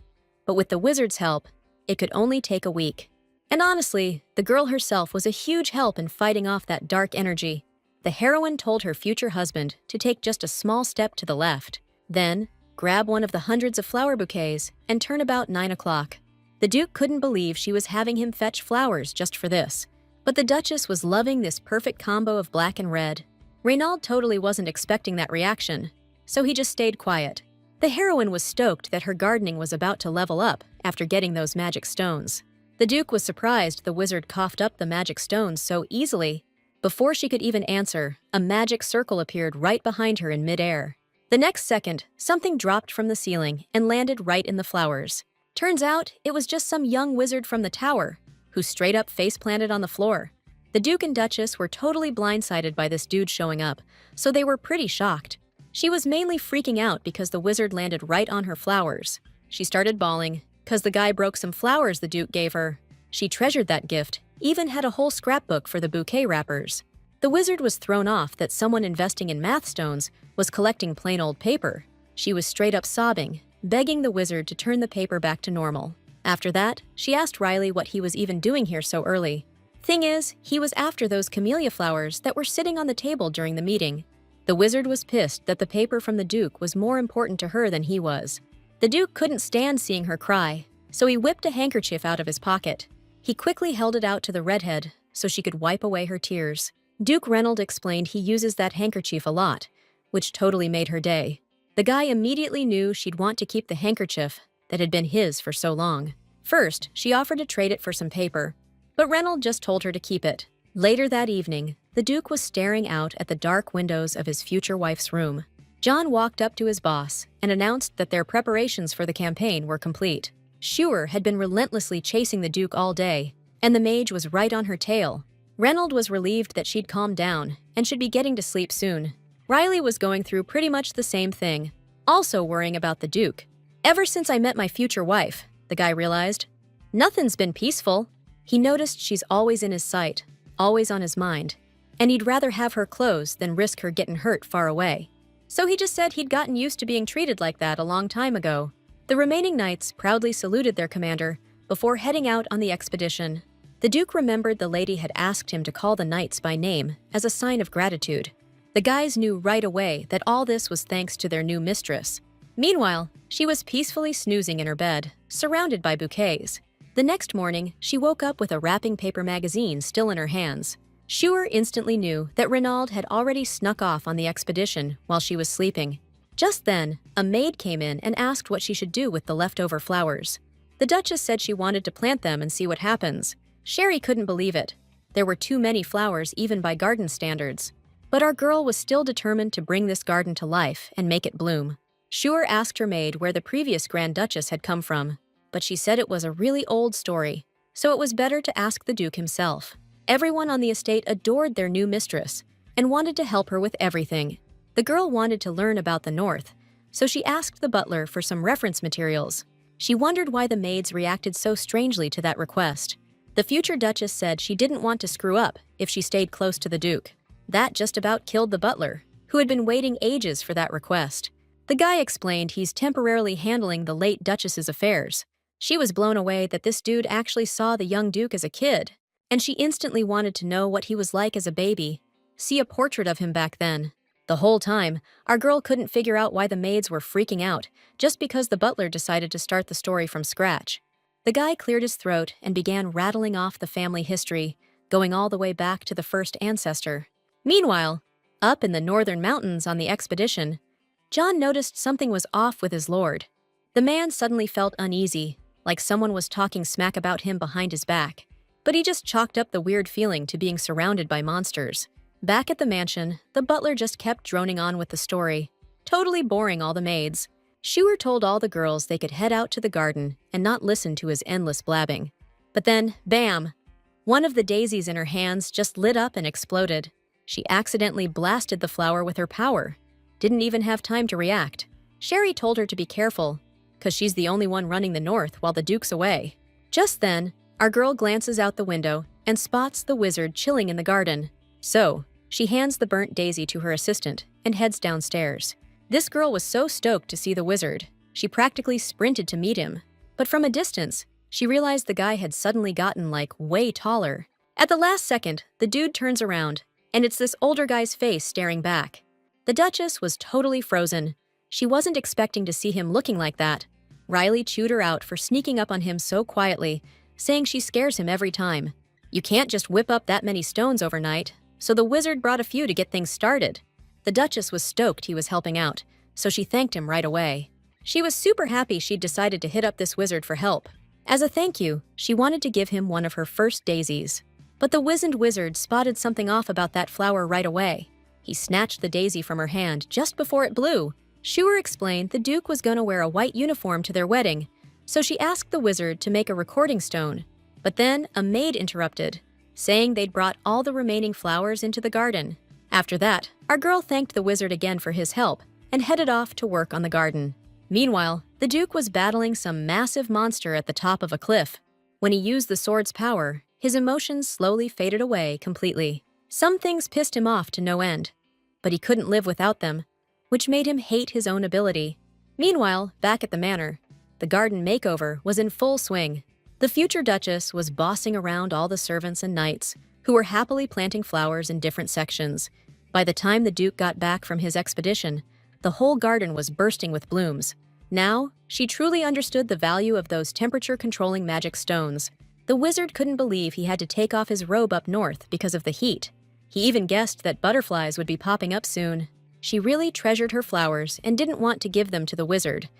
but with the wizard's help, it could only take a week. And honestly, the girl herself was a huge help in fighting off that dark energy. The heroine told her future husband to take just a small step to the left, then grab one of the hundreds of flower bouquets and turn about 9 o'clock. The Duke couldn't believe she was having him fetch flowers just for this, but the Duchess was loving this perfect combo of black and red. Reynald totally wasn't expecting that reaction, so he just stayed quiet. The heroine was stoked that her gardening was about to level up after getting those magic stones. The Duke was surprised the wizard coughed up the magic stones so easily. Before she could even answer, a magic circle appeared right behind her in midair. The next second, something dropped from the ceiling and landed right in the flowers. Turns out, it was just some young wizard from the tower, who straight up face-planted on the floor. The Duke and Duchess were totally blindsided by this dude showing up, so they were pretty shocked. She was mainly freaking out because the wizard landed right on her flowers. She started bawling, because the guy broke some flowers the Duke gave her. She treasured that gift, even had a whole scrapbook for the bouquet wrappers. The wizard was thrown off that someone investing in math stones was collecting plain old paper. She was straight up sobbing, begging the wizard to turn the paper back to normal. After that, she asked Riley what he was even doing here so early. Thing is, he was after those camellia flowers that were sitting on the table during the meeting. The wizard was pissed that the paper from the Duke was more important to her than he was. The Duke couldn't stand seeing her cry, so he whipped a handkerchief out of his pocket. He quickly held it out to the redhead so she could wipe away her tears. Duke Reynald explained he uses that handkerchief a lot, which totally made her day. The guy immediately knew she'd want to keep the handkerchief that had been his for so long. First, she offered to trade it for some paper, but Reynald just told her to keep it. Later that evening, the Duke was staring out at the dark windows of his future wife's room. John walked up to his boss and announced that their preparations for the campaign were complete. Schuer had been relentlessly chasing the Duke all day, and the mage was right on her tail. Reynald was relieved that she'd calmed down and should be getting to sleep soon. Riley was going through pretty much the same thing, also worrying about the Duke. Ever since I met my future wife, the guy realized, nothing's been peaceful. He noticed she's always in his sight, always on his mind, and he'd rather have her close than risk her getting hurt far away. So he just said he'd gotten used to being treated like that a long time ago. The remaining knights proudly saluted their commander before heading out on the expedition. The Duke remembered the lady had asked him to call the knights by name as a sign of gratitude. The guys knew right away that all this was thanks to their new mistress. Meanwhile, she was peacefully snoozing in her bed, surrounded by bouquets. The next morning, she woke up with a wrapping paper magazine still in her hands. Schuer instantly knew that Reynald had already snuck off on the expedition while she was sleeping. Just then, a maid came in and asked what she should do with the leftover flowers. The Duchess said she wanted to plant them and see what happens. Sherry couldn't believe it. There were too many flowers even by garden standards. But our girl was still determined to bring this garden to life and make it bloom. Schuer asked her maid where the previous Grand Duchess had come from, but she said it was a really old story, so it was better to ask the Duke himself. Everyone on the estate adored their new mistress and wanted to help her with everything. The girl wanted to learn about the North, so she asked the butler for some reference materials. She wondered why the maids reacted so strangely to that request. The future Duchess said she didn't want to screw up if she stayed close to the Duke. That just about killed the butler, who had been waiting ages for that request. The guy explained he's temporarily handling the late Duchess's affairs. She was blown away that this dude actually saw the young Duke as a kid, and she instantly wanted to know what he was like as a baby, see a portrait of him back then. The whole time, our girl couldn't figure out why the maids were freaking out just because the butler decided to start the story from scratch. The guy cleared his throat and began rattling off the family history, going all the way back to the first ancestor. Meanwhile, up in the northern mountains on the expedition, John noticed something was off with his lord. The man suddenly felt uneasy, like someone was talking smack about him behind his back, but he just chalked up the weird feeling to being surrounded by monsters. Back at the mansion, the butler just kept droning on with the story, totally boring all the maids. Schuer told all the girls they could head out to the garden and not listen to his endless blabbing. But then, bam! One of the daisies in her hands just lit up and exploded. She accidentally blasted the flower with her power. Didn't even have time to react. Sherry told her to be careful, because she's the only one running the north while the Duke's away. Just then, our girl glances out the window and spots the wizard chilling in the garden. So, she hands the burnt daisy to her assistant and heads downstairs. This girl was so stoked to see the wizard, she practically sprinted to meet him. But from a distance, she realized the guy had suddenly gotten, way taller. At the last second, the dude turns around, and it's this older guy's face staring back. The Duchess was totally frozen. She wasn't expecting to see him looking like that. Riley chewed her out for sneaking up on him so quietly, saying she scares him every time. You can't just whip up that many stones overnight, so the wizard brought a few to get things started. The Duchess was stoked he was helping out, so she thanked him right away. She was super happy she'd decided to hit up this wizard for help. As a thank you, she wanted to give him one of her first daisies. But the wizened wizard spotted something off about that flower right away. He snatched the daisy from her hand just before it blew. Schuer explained the Duke was going to wear a white uniform to their wedding, so she asked the wizard to make a recording stone. But then a maid interrupted, saying they'd brought all the remaining flowers into the garden. After that, our girl thanked the wizard again for his help and headed off to work on the garden. Meanwhile, the Duke was battling some massive monster at the top of a cliff. When he used the sword's power, his emotions slowly faded away completely. Some things pissed him off to no end, but he couldn't live without them, which made him hate his own ability. Meanwhile, back at the manor, the garden makeover was in full swing. The future Duchess was bossing around all the servants and knights, who were happily planting flowers in different sections. By the time the Duke got back from his expedition, the whole garden was bursting with blooms. Now, she truly understood the value of those temperature-controlling magic stones. The wizard couldn't believe he had to take off his robe up north because of the heat. He even guessed that butterflies would be popping up soon. She really treasured her flowers and didn't want to give them to the wizard,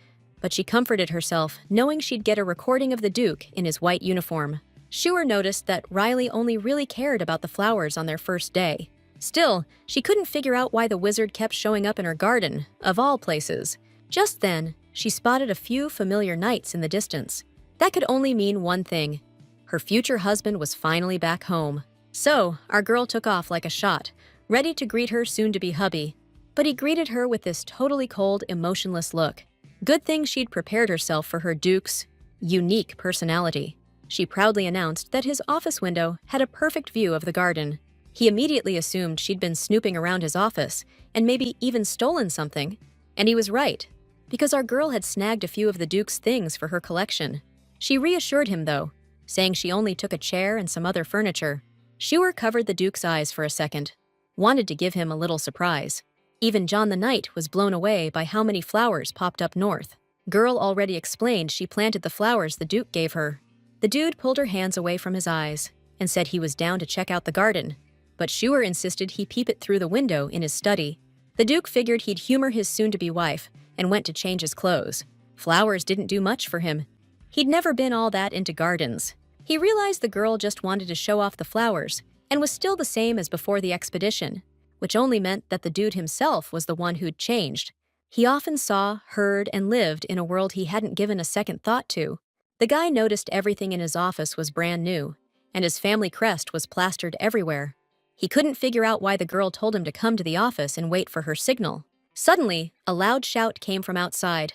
but she comforted herself knowing she'd get a recording of the Duke in his white uniform. Schuer noticed that Riley only really cared about the flowers on their first day. Still, she couldn't figure out why the wizard kept showing up in her garden, of all places. Just then, she spotted a few familiar knights in the distance. That could only mean one thing. Her future husband was finally back home. So, our girl took off like a shot, ready to greet her soon-to-be hubby. But he greeted her with this totally cold, emotionless look. Good thing she'd prepared herself for her Duke's unique personality. She proudly announced that his office window had a perfect view of the garden. He immediately assumed she'd been snooping around his office and maybe even stolen something. And he was right, because our girl had snagged a few of the Duke's things for her collection. She reassured him, though, saying she only took a chair and some other furniture. Schuer covered the Duke's eyes for a second, wanted to give him a little surprise. Even John the Knight was blown away by how many flowers popped up north. Girl already explained she planted the flowers the Duke gave her. The dude pulled her hands away from his eyes and said he was down to check out the garden, but Schuer insisted he peep it through the window in his study. The Duke figured he'd humor his soon-to-be wife and went to change his clothes. Flowers didn't do much for him. He'd never been all that into gardens. He realized the girl just wanted to show off the flowers and was still the same as before the expedition, which only meant that the dude himself was the one who'd changed. He often saw, heard, and lived in a world he hadn't given a second thought to. The guy noticed everything in his office was brand new, and his family crest was plastered everywhere. He couldn't figure out why the girl told him to come to the office and wait for her signal. Suddenly, a loud shout came from outside.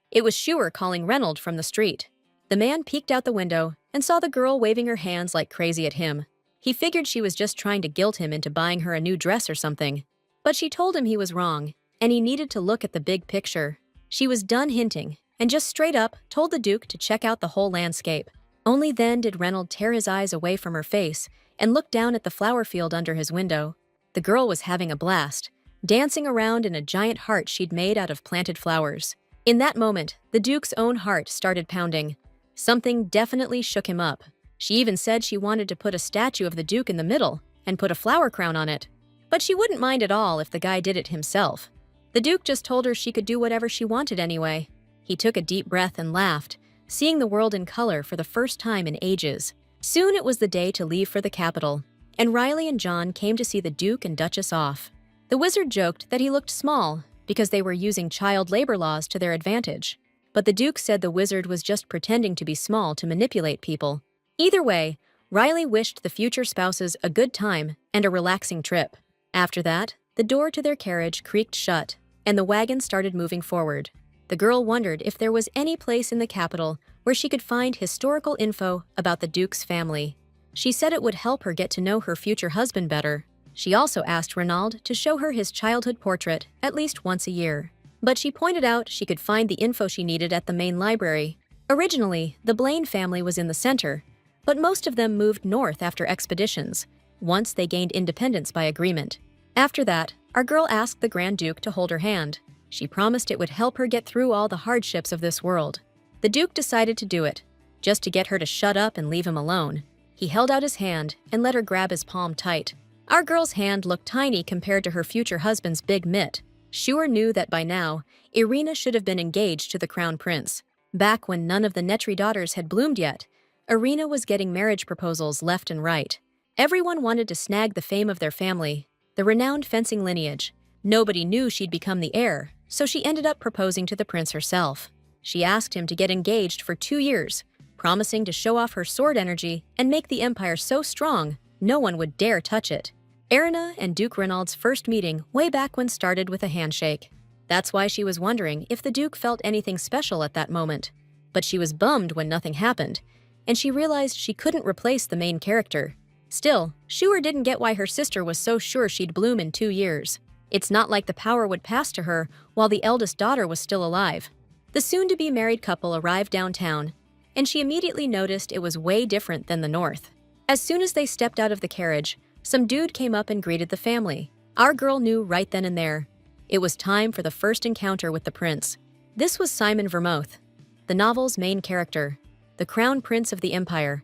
It was Schuer calling Reynold from the street. The man peeked out the window and saw the girl waving her hands like crazy at him. He figured she was just trying to guilt him into buying her a new dress or something. But she told him he was wrong, and he needed to look at the big picture. She was done hinting, and just straight up told the Duke to check out the whole landscape. Only then did Reynolds tear his eyes away from her face and look down at the flower field under his window. The girl was having a blast, dancing around in a giant heart she'd made out of planted flowers. In that moment, the Duke's own heart started pounding. Something definitely shook him up. She even said she wanted to put a statue of the Duke in the middle and put a flower crown on it. But she wouldn't mind at all if the guy did it himself. The Duke just told her she could do whatever she wanted anyway. He took a deep breath and laughed, seeing the world in color for the first time in ages. Soon it was the day to leave for the capital, and Riley and John came to see the Duke and Duchess off. The wizard joked that he looked small because they were using child labor laws to their advantage. But the Duke said the wizard was just pretending to be small to manipulate people. Either way, Riley wished the future spouses a good time and a relaxing trip. After that, the door to their carriage creaked shut, and the wagon started moving forward. The girl wondered if there was any place in the capital where she could find historical info about the Duke's family. She said it would help her get to know her future husband better. She also asked Reynolds to show her his childhood portrait at least once a year. But she pointed out she could find the info she needed at the main library. Originally, the Blaine family was in the center, but most of them moved north after expeditions, once they gained independence by agreement. After that, our girl asked the Grand Duke to hold her hand. She promised it would help her get through all the hardships of this world. The Duke decided to do it, just to get her to shut up and leave him alone. He held out his hand and let her grab his palm tight. Our girl's hand looked tiny compared to her future husband's big mitt. Shure knew that by now, Irina should have been engaged to the crown prince. Back when none of the Netri daughters had bloomed yet, Irina was getting marriage proposals left and right. Everyone wanted to snag the fame of their family, the renowned fencing lineage. Nobody knew she'd become the heir, so she ended up proposing to the prince herself. She asked him to get engaged for 2 years, promising to show off her sword energy and make the empire so strong no one would dare touch it. Irina and Duke Reynolds' first meeting way back when started with a handshake. That's why she was wondering if the Duke felt anything special at that moment. But she was bummed when nothing happened, and she realized she couldn't replace the main character. Still, Shure didn't get why her sister was so sure she'd bloom in 2 years. It's not like the power would pass to her while the eldest daughter was still alive. The soon-to-be married couple arrived downtown, and she immediately noticed it was way different than the north. As soon as they stepped out of the carriage, some dude came up and greeted the family. Our girl knew right then and there. It was time for the first encounter with the prince. This was Simon Vermouth, the novel's main character, the crown prince of the empire,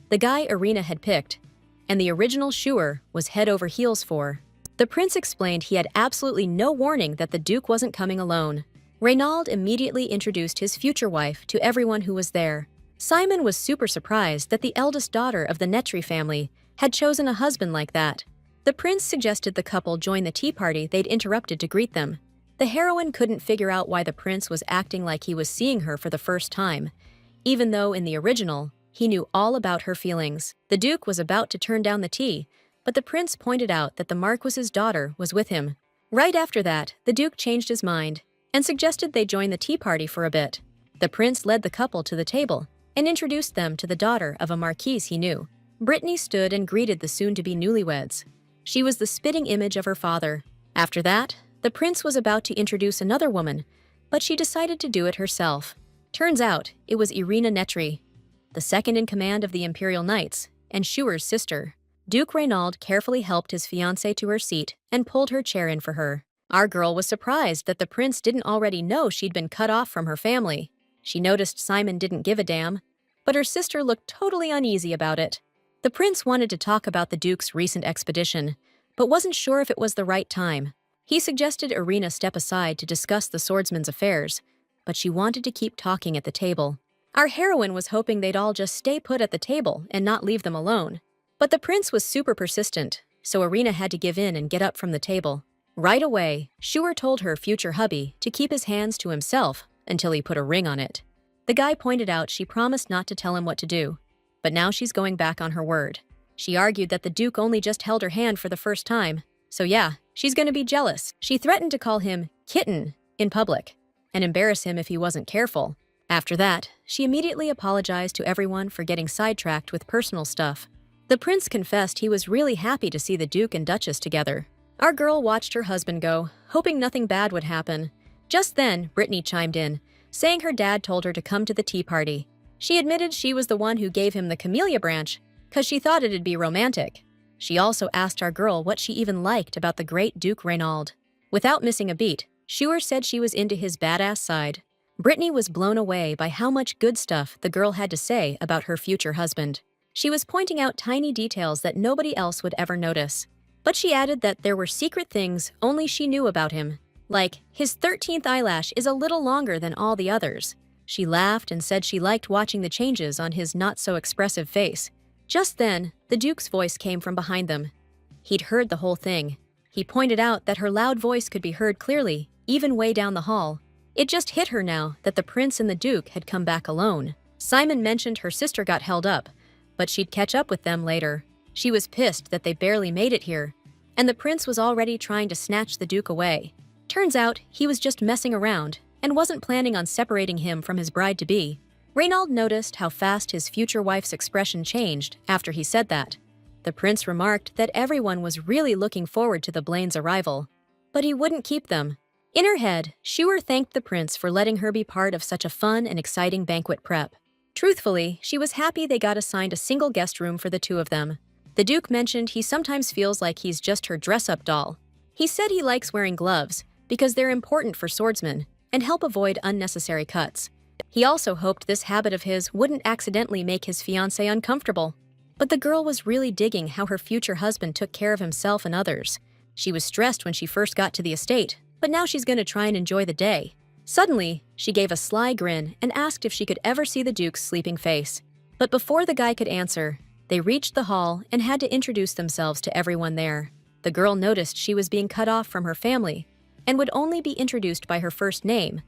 the guy Irina had picked, and the original Shure was head over heels for. The prince explained he had absolutely no warning that the Duke wasn't coming alone. Reynald immediately introduced his future wife to everyone who was there. Simon was super surprised that the eldest daughter of the Netri family had chosen a husband like that. The prince suggested the couple join the tea party they'd interrupted to greet them. The heroine couldn't figure out why the prince was acting like he was seeing her for the first time, even though in the original, he knew all about her feelings. The Duke was about to turn down the tea, but the prince pointed out that the Marquis's daughter was with him. Right after that, the Duke changed his mind and suggested they join the tea party for a bit. The prince led the couple to the table and introduced them to the daughter of a marquise he knew. Brittany stood and greeted the soon-to-be newlyweds. She was the spitting image of her father. After that, the prince was about to introduce another woman, but she decided to do it herself. Turns out, it was Irina Netri, the second in command of the Imperial Knights, and Shure's sister. Duke Reynald carefully helped his fiancée to her seat and pulled her chair in for her. Our girl was surprised that the prince didn't already know she'd been cut off from her family. She noticed Simon didn't give a damn, but her sister looked totally uneasy about it. The prince wanted to talk about the Duke's recent expedition, but wasn't sure if it was the right time. He suggested Irina step aside to discuss the swordsman's affairs, but she wanted to keep talking at the table. Our heroine was hoping they'd all just stay put at the table and not leave them alone. But the prince was super persistent, so Irina had to give in and get up from the table. Right away, Shure told her future hubby to keep his hands to himself until he put a ring on it. The guy pointed out she promised not to tell him what to do, but now she's going back on her word. She argued that the Duke only just held her hand for the first time, so yeah, she's gonna be jealous. She threatened to call him kitten in public and embarrass him if he wasn't careful. After that, she immediately apologized to everyone for getting sidetracked with personal stuff. The prince confessed he was really happy to see the Duke and Duchess together. Our girl watched her husband go, hoping nothing bad would happen. Just then, Brittany chimed in, saying her dad told her to come to the tea party. She admitted she was the one who gave him the camellia branch, 'cause she thought it'd be romantic. She also asked our girl what she even liked about the great Duke Reynald. Without missing a beat, Schuer said she was into his badass side. Brittany was blown away by how much good stuff the girl had to say about her future husband. She was pointing out tiny details that nobody else would ever notice. But she added that there were secret things only she knew about him, like his 13th eyelash is a little longer than all the others. She laughed and said she liked watching the changes on his not-so-expressive face. Just then, the Duke's voice came from behind them. He'd heard the whole thing. He pointed out that her loud voice could be heard clearly, even way down the hall. It just hit her now that the prince and the Duke had come back alone. Simon mentioned her sister got held up, but she'd catch up with them later. She was pissed that they barely made it here, and the prince was already trying to snatch the Duke away. Turns out, he was just messing around and wasn't planning on separating him from his bride-to-be. Reynald noticed how fast his future wife's expression changed after he said that. The prince remarked that everyone was really looking forward to the Blaine's arrival, but he wouldn't keep them. In her head, Schuer thanked the prince for letting her be part of such a fun and exciting banquet prep. Truthfully, she was happy they got assigned a single guest room for the two of them. The Duke mentioned he sometimes feels like he's just her dress-up doll. He said he likes wearing gloves because they're important for swordsmen and help avoid unnecessary cuts. He also hoped this habit of his wouldn't accidentally make his fiancée uncomfortable. But the girl was really digging how her future husband took care of himself and others. She was stressed when she first got to the estate, but now she's going to try and enjoy the day. Suddenly, she gave a sly grin and asked if she could ever see the Duke's sleeping face. But before the guy could answer, they reached the hall and had to introduce themselves to everyone there. The girl noticed she was being cut off from her family and would only be introduced by her first name.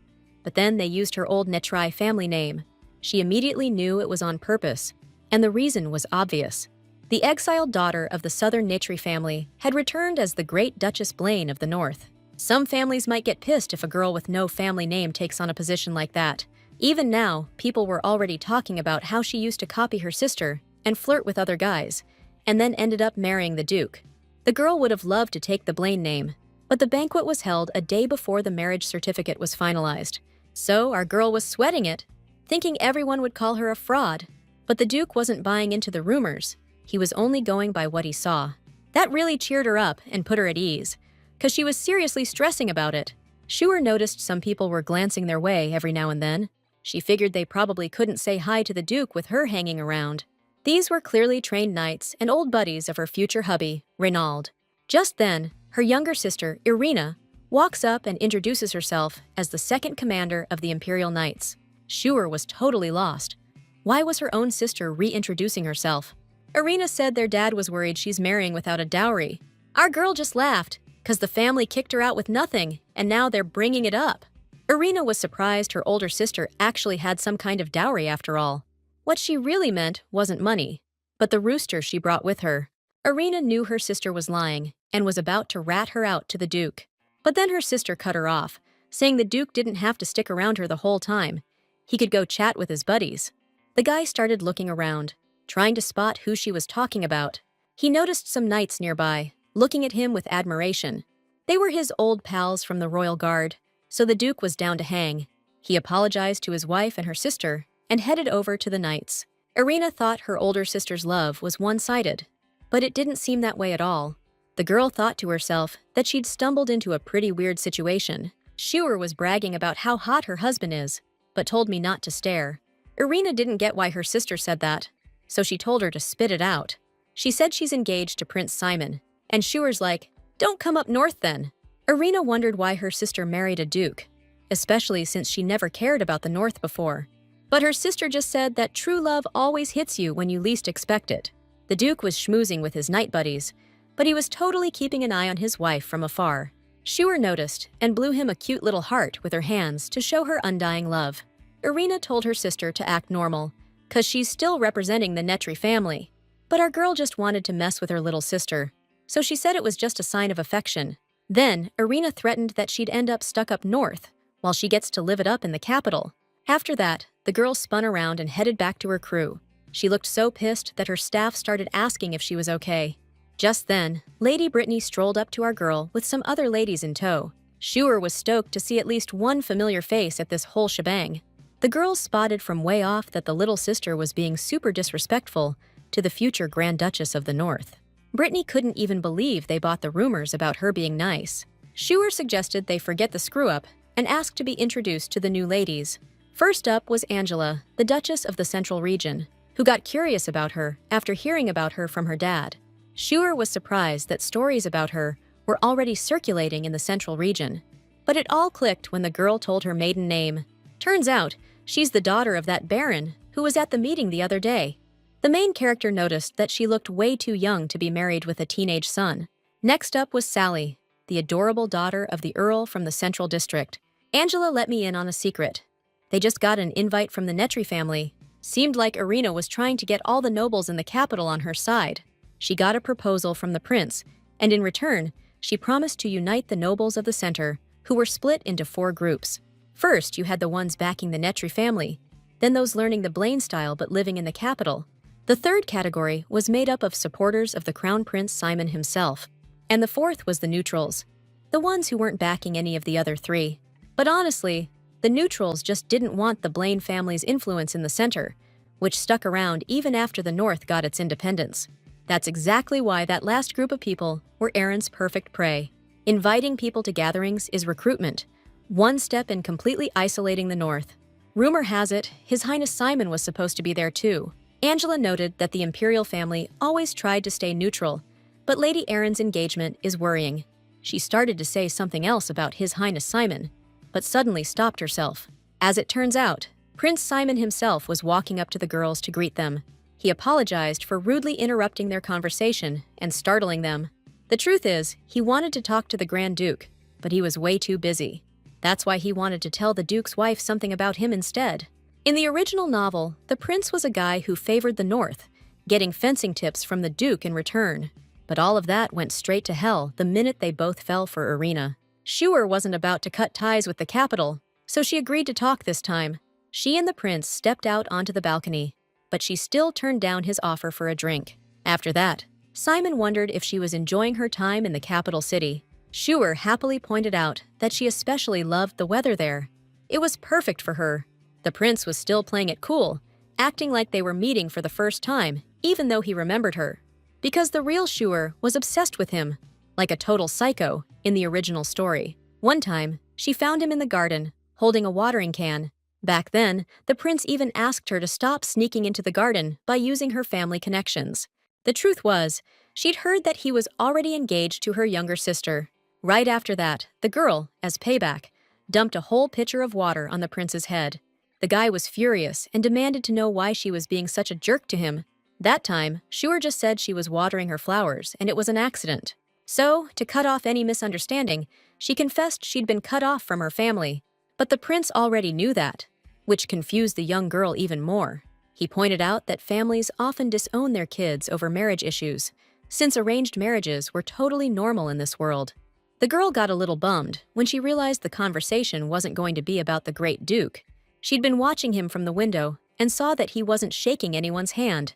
But then they used her old Netrai family name. She immediately knew it was on purpose, and the reason was obvious. The exiled daughter of the Southern Netri family had returned as the Great Duchess Blaine of the North. Some families might get pissed if a girl with no family name takes on a position like that. Even now, people were already talking about how she used to copy her sister and flirt with other guys, and then ended up marrying the Duke. The girl would have loved to take the Blaine name, but the banquet was held a day before the marriage certificate was finalized. So our girl was sweating it, thinking everyone would call her a fraud. But the Duke wasn't buying into the rumors. He was only going by what he saw. That really cheered her up and put her at ease, because she was seriously stressing about it. Schuer noticed some people were glancing their way every now and then. She figured they probably couldn't say hi to the Duke with her hanging around. These were clearly trained knights and old buddies of her future hubby, Reynald. Just then, her younger sister, Irina, walks up and introduces herself as the second commander of the Imperial Knights. Schuer was totally lost. Why was her own sister reintroducing herself? Irina said their dad was worried she's marrying without a dowry. Our girl just laughed, 'cause the family kicked her out with nothing, and now they're bringing it up. Irina was surprised her older sister actually had some kind of dowry after all. What she really meant wasn't money, but the rooster she brought with her. Irina knew her sister was lying and was about to rat her out to the Duke. But then her sister cut her off, saying the Duke didn't have to stick around her the whole time. He could go chat with his buddies. The guy started looking around, trying to spot who she was talking about. He noticed some knights nearby, looking at him with admiration. They were his old pals from the Royal Guard, so the Duke was down to hang. He apologized to his wife and her sister and headed over to the knights. Irina thought her older sister's love was one-sided, but it didn't seem that way at all. The girl thought to herself that she'd stumbled into a pretty weird situation. Schuer was bragging about how hot her husband is, but told me not to stare. Irina didn't get why her sister said that, so she told her to spit it out. She said she's engaged to Prince Simon, and Schuer's like, "Don't come up north then." Irina wondered why her sister married a duke, especially since she never cared about the north before. But her sister just said that true love always hits you when you least expect it. The Duke was schmoozing with his knight buddies, but he was totally keeping an eye on his wife from afar. Schuer noticed and blew him a cute little heart with her hands to show her undying love. Irina told her sister to act normal, 'cause she's still representing the Netri family. But our girl just wanted to mess with her little sister, so she said it was just a sign of affection. Then, Irina threatened that she'd end up stuck up north, while she gets to live it up in the capital. After that, the girl spun around and headed back to her crew. She looked so pissed that her staff started asking if she was okay. Just then, Lady Brittany strolled up to our girl with some other ladies in tow. Shuer was stoked to see at least one familiar face at this whole shebang. The girls spotted from way off that the little sister was being super disrespectful to the future Grand Duchess of the North. Brittany couldn't even believe they bought the rumors about her being nice. Shuer suggested they forget the screw-up and asked to be introduced to the new ladies. First up was Angela, the Duchess of the Central Region, who got curious about her after hearing about her from her dad. Shuer was surprised that stories about her were already circulating in the Central Region. But it all clicked when the girl told her maiden name. Turns out, she's the daughter of that baron who was at the meeting the other day. The main character noticed that she looked way too young to be married with a teenage son. Next up was Sally, the adorable daughter of the Earl from the Central District. Angela let me in on a secret. They just got an invite from the Netri family. Seemed like Irina was trying to get all the nobles in the capital on her side. She got a proposal from the prince, and in return, she promised to unite the nobles of the center, who were split into 4 groups. First, you had the ones backing the Netri family, then those learning the Blaine style but living in the capital. The third category was made up of supporters of the Crown Prince Simon himself, and the fourth was the neutrals, the ones who weren't backing any of the other 3. But honestly, the neutrals just didn't want the Blaine family's influence in the center, which stuck around even after the North got its independence. That's exactly why that last group of people were Aaron's perfect prey. Inviting people to gatherings is recruitment, one step in completely isolating the North. Rumor has it, His Highness Simon was supposed to be there too. Angela noted that the imperial family always tried to stay neutral, but Lady Erin's engagement is worrying. She started to say something else about His Highness Simon, but suddenly stopped herself. As it turns out, Prince Simon himself was walking up to the girls to greet them. He apologized for rudely interrupting their conversation and startling them. The truth is, he wanted to talk to the Grand Duke, but he was way too busy. That's why he wanted to tell the Duke's wife something about him instead. In the original novel, the prince was a guy who favored the North, getting fencing tips from the Duke in return. But all of that went straight to hell the minute they both fell for Irina. Shuer wasn't about to cut ties with the capital, so she agreed to talk this time. She and the prince stepped out onto the balcony, but she still turned down his offer for a drink. After that, Simon wondered if she was enjoying her time in the capital city. Shuer happily pointed out that she especially loved the weather there. It was perfect for her. The prince was still playing it cool, acting like they were meeting for the first time, even though he remembered her. Because the real Shuer was obsessed with him, like a total psycho in the original story. One time, she found him in the garden, holding a watering can. Back then, the prince even asked her to stop sneaking into the garden by using her family connections. The truth was, she'd heard that he was already engaged to her younger sister. Right after that, the girl, as payback, dumped a whole pitcher of water on the prince's head. The guy was furious and demanded to know why she was being such a jerk to him. That time, Shuer just said she was watering her flowers and it was an accident. So, to cut off any misunderstanding, she confessed she'd been cut off from her family. But the prince already knew that, which confused the young girl even more. He pointed out that families often disown their kids over marriage issues, since arranged marriages were totally normal in this world. The girl got a little bummed when she realized the conversation wasn't going to be about the Great Duke. She'd been watching him from the window and saw that he wasn't shaking anyone's hand,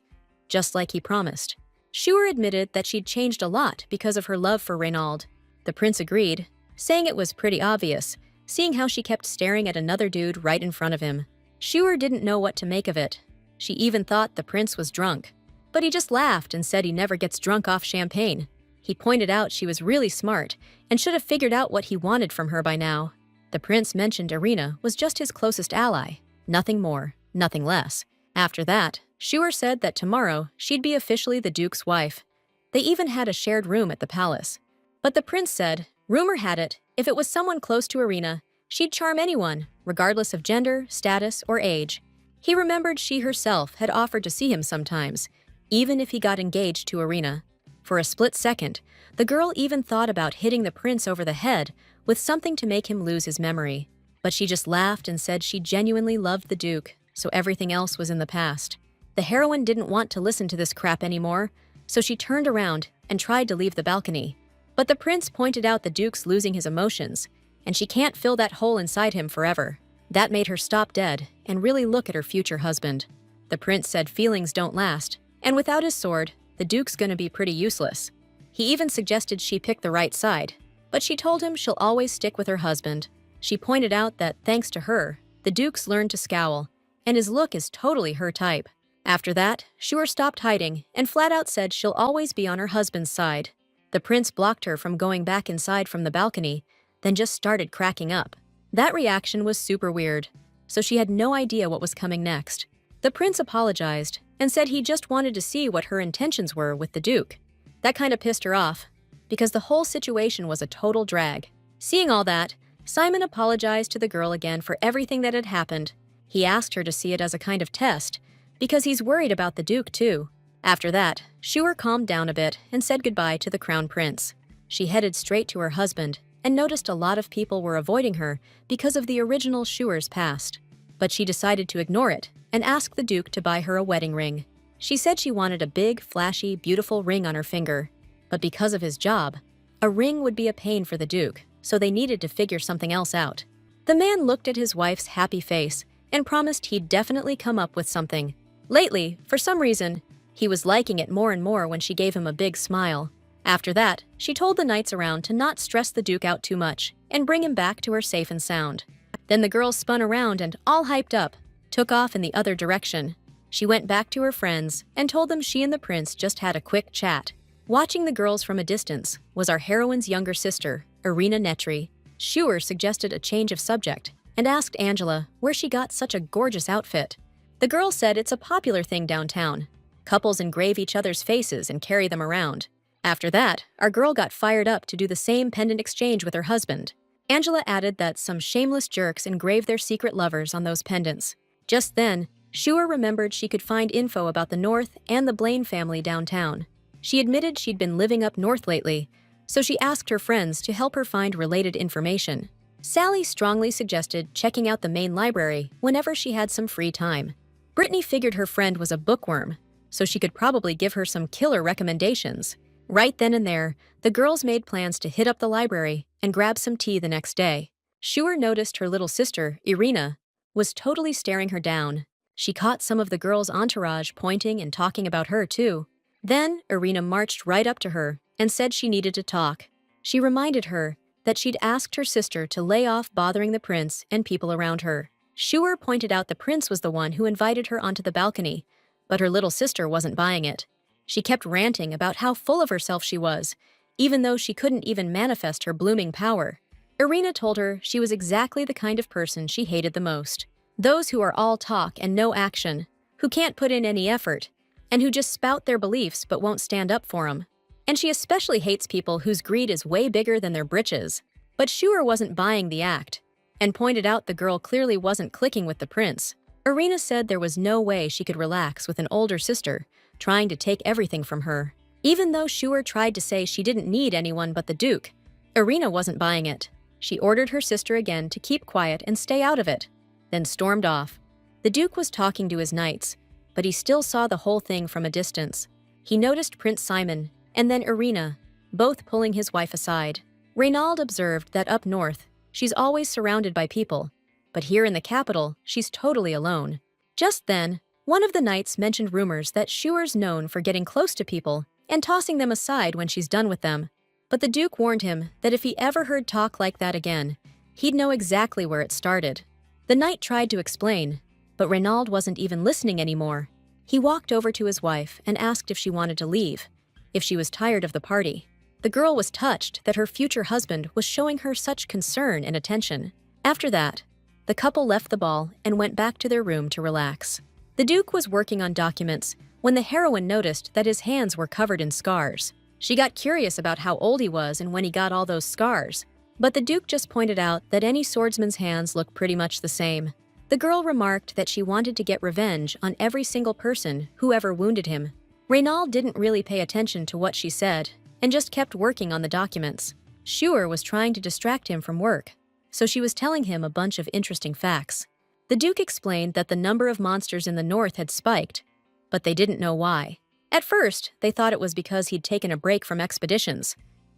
just like he promised. Shuer admitted that she'd changed a lot because of her love for Reynald. The prince agreed, saying it was pretty obvious, seeing how she kept staring at another dude right in front of him. Shuer didn't know what to make of it. She even thought the prince was drunk. But he just laughed and said he never gets drunk off champagne. He pointed out she was really smart and should have figured out what he wanted from her by now. The prince mentioned Irina was just his closest ally. Nothing more, nothing less. After that, Shuer said that tomorrow she'd be officially the Duke's wife. They even had a shared room at the palace. But the prince said, rumor had it, if it was someone close to Irina, she'd charm anyone, regardless of gender, status, or age. He remembered she herself had offered to see him sometimes, even if he got engaged to Irina. For a split second, the girl even thought about hitting the prince over the head with something to make him lose his memory. But she just laughed and said she genuinely loved the Duke, so everything else was in the past. The heroine didn't want to listen to this crap anymore, so she turned around and tried to leave the balcony. But the prince pointed out the Duke's losing his emotions, and she can't fill that hole inside him forever. That made her stop dead and really look at her future husband. The prince said feelings don't last, and without his sword, the Duke's gonna be pretty useless. He even suggested she pick the right side, but she told him she'll always stick with her husband. She pointed out that, thanks to her, the Duke's learned to scowl, and his look is totally her type. After that, Shure stopped hiding and flat out said she'll always be on her husband's side. The prince blocked her from going back inside from the balcony, then just started cracking up. That reaction was super weird, so she had no idea what was coming next. The prince apologized and said he just wanted to see what her intentions were with the Duke. That kind of pissed her off, because the whole situation was a total drag. Seeing all that, Simon apologized to the girl again for everything that had happened. He asked her to see it as a kind of test, because he's worried about the Duke too. After that, Shure calmed down a bit and said goodbye to the crown prince. She headed straight to her husband and noticed a lot of people were avoiding her because of the original Shure's past. But she decided to ignore it and ask the Duke to buy her a wedding ring. She said she wanted a big, flashy, beautiful ring on her finger, but because of his job, a ring would be a pain for the Duke, so they needed to figure something else out. The man looked at his wife's happy face and promised he'd definitely come up with something. Lately, for some reason, he was liking it more and more when she gave him a big smile. After that, she told the knights around to not stress the Duke out too much and bring him back to her safe and sound. Then the girl spun around and, all hyped up, took off in the other direction. She went back to her friends and told them she and the prince just had a quick chat. Watching the girls from a distance was our heroine's younger sister, Irina Netri. Shure suggested a change of subject and asked Angela where she got such a gorgeous outfit. The girl said it's a popular thing downtown. Couples engrave each other's faces and carry them around. After that, our girl got fired up to do the same pendant exchange with her husband. Angela added that some shameless jerks engrave their secret lovers on those pendants. Just then, Shure remembered she could find info about the North and the Blaine family downtown. She admitted she'd been living up north lately, so she asked her friends to help her find related information. Sally strongly suggested checking out the main library whenever she had some free time. Brittany figured her friend was a bookworm, so she could probably give her some killer recommendations. Right then and there, the girls made plans to hit up the library and grab some tea the next day. Shure noticed her little sister, Irina, was totally staring her down. She caught some of the girls' entourage pointing and talking about her too. Then, Irina marched right up to her and said she needed to talk. She reminded her that she'd asked her sister to lay off bothering the prince and people around her. Shure pointed out the prince was the one who invited her onto the balcony, but her little sister wasn't buying it. She kept ranting about how full of herself she was, even though she couldn't even manifest her blooming power. Irina told her she was exactly the kind of person she hated the most. Those who are all talk and no action, who can't put in any effort, and who just spout their beliefs but won't stand up for them. And she especially hates people whose greed is way bigger than their britches. But Shure wasn't buying the act, and pointed out the girl clearly wasn't clicking with the prince. Irina said there was no way she could relax with an older sister trying to take everything from her. Even though Shure tried to say she didn't need anyone but the Duke, Irina wasn't buying it. She ordered her sister again to keep quiet and stay out of it, then stormed off. The Duke was talking to his knights, but he still saw the whole thing from a distance. He noticed Prince Simon and then Irina, both pulling his wife aside. Reynald observed that up north, she's always surrounded by people, but here in the capital, she's totally alone. Just then, one of the knights mentioned rumors that Shure's known for getting close to people and tossing them aside when she's done with them. But the Duke warned him that if he ever heard talk like that again, he'd know exactly where it started. The knight tried to explain, but Reynald wasn't even listening anymore. He walked over to his wife and asked if she wanted to leave, if she was tired of the party. The girl was touched that her future husband was showing her such concern and attention. After that, the couple left the ball and went back to their room to relax. The Duke was working on documents when the heroine noticed that his hands were covered in scars. She got curious about how old he was and when he got all those scars, but the Duke just pointed out that any swordsman's hands look pretty much the same. The girl remarked that she wanted to get revenge on every single person who ever wounded him. Reynald didn't really pay attention to what she said and just kept working on the documents. Shure was trying to distract him from work, so she was telling him a bunch of interesting facts. The Duke explained that the number of monsters in the north had spiked, but they didn't know why. At first, they thought it was because he'd taken a break from expeditions,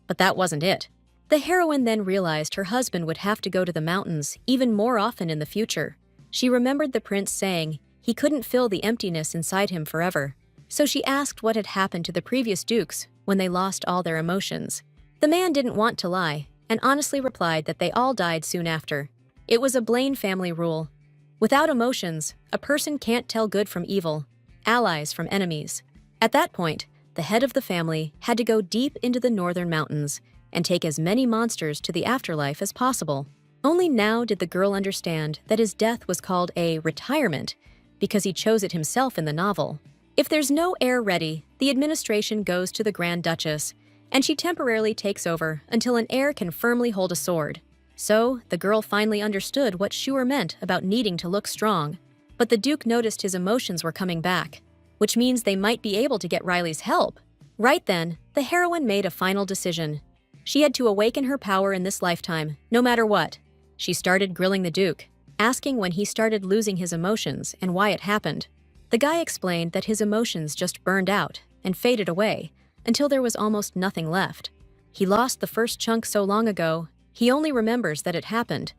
but that wasn't it. The heroine then realized her husband would have to go to the mountains even more often in the future. She remembered the prince saying he couldn't fill the emptiness inside him forever, so she asked what had happened to the previous dukes when they lost all their emotions. The man didn't want to lie and honestly replied that they all died soon after. It was a Blaine family rule. Without emotions, a person can't tell good from evil, allies from enemies. At that point, the head of the family had to go deep into the northern mountains and take as many monsters to the afterlife as possible. Only now did the girl understand that his death was called a retirement because he chose it himself in the novel. If there's no heir ready, the administration goes to the Grand Duchess, and she temporarily takes over until an heir can firmly hold a sword. So, the girl finally understood what Shure meant about needing to look strong. But the Duke noticed his emotions were coming back, which means they might be able to get Riley's help. Right then, the heroine made a final decision. She had to awaken her power in this lifetime, no matter what. She started grilling the Duke, asking when he started losing his emotions and why it happened. The guy explained that his emotions just burned out and faded away until there was almost nothing left. He lost the first chunk so long ago, he only remembers that it happened,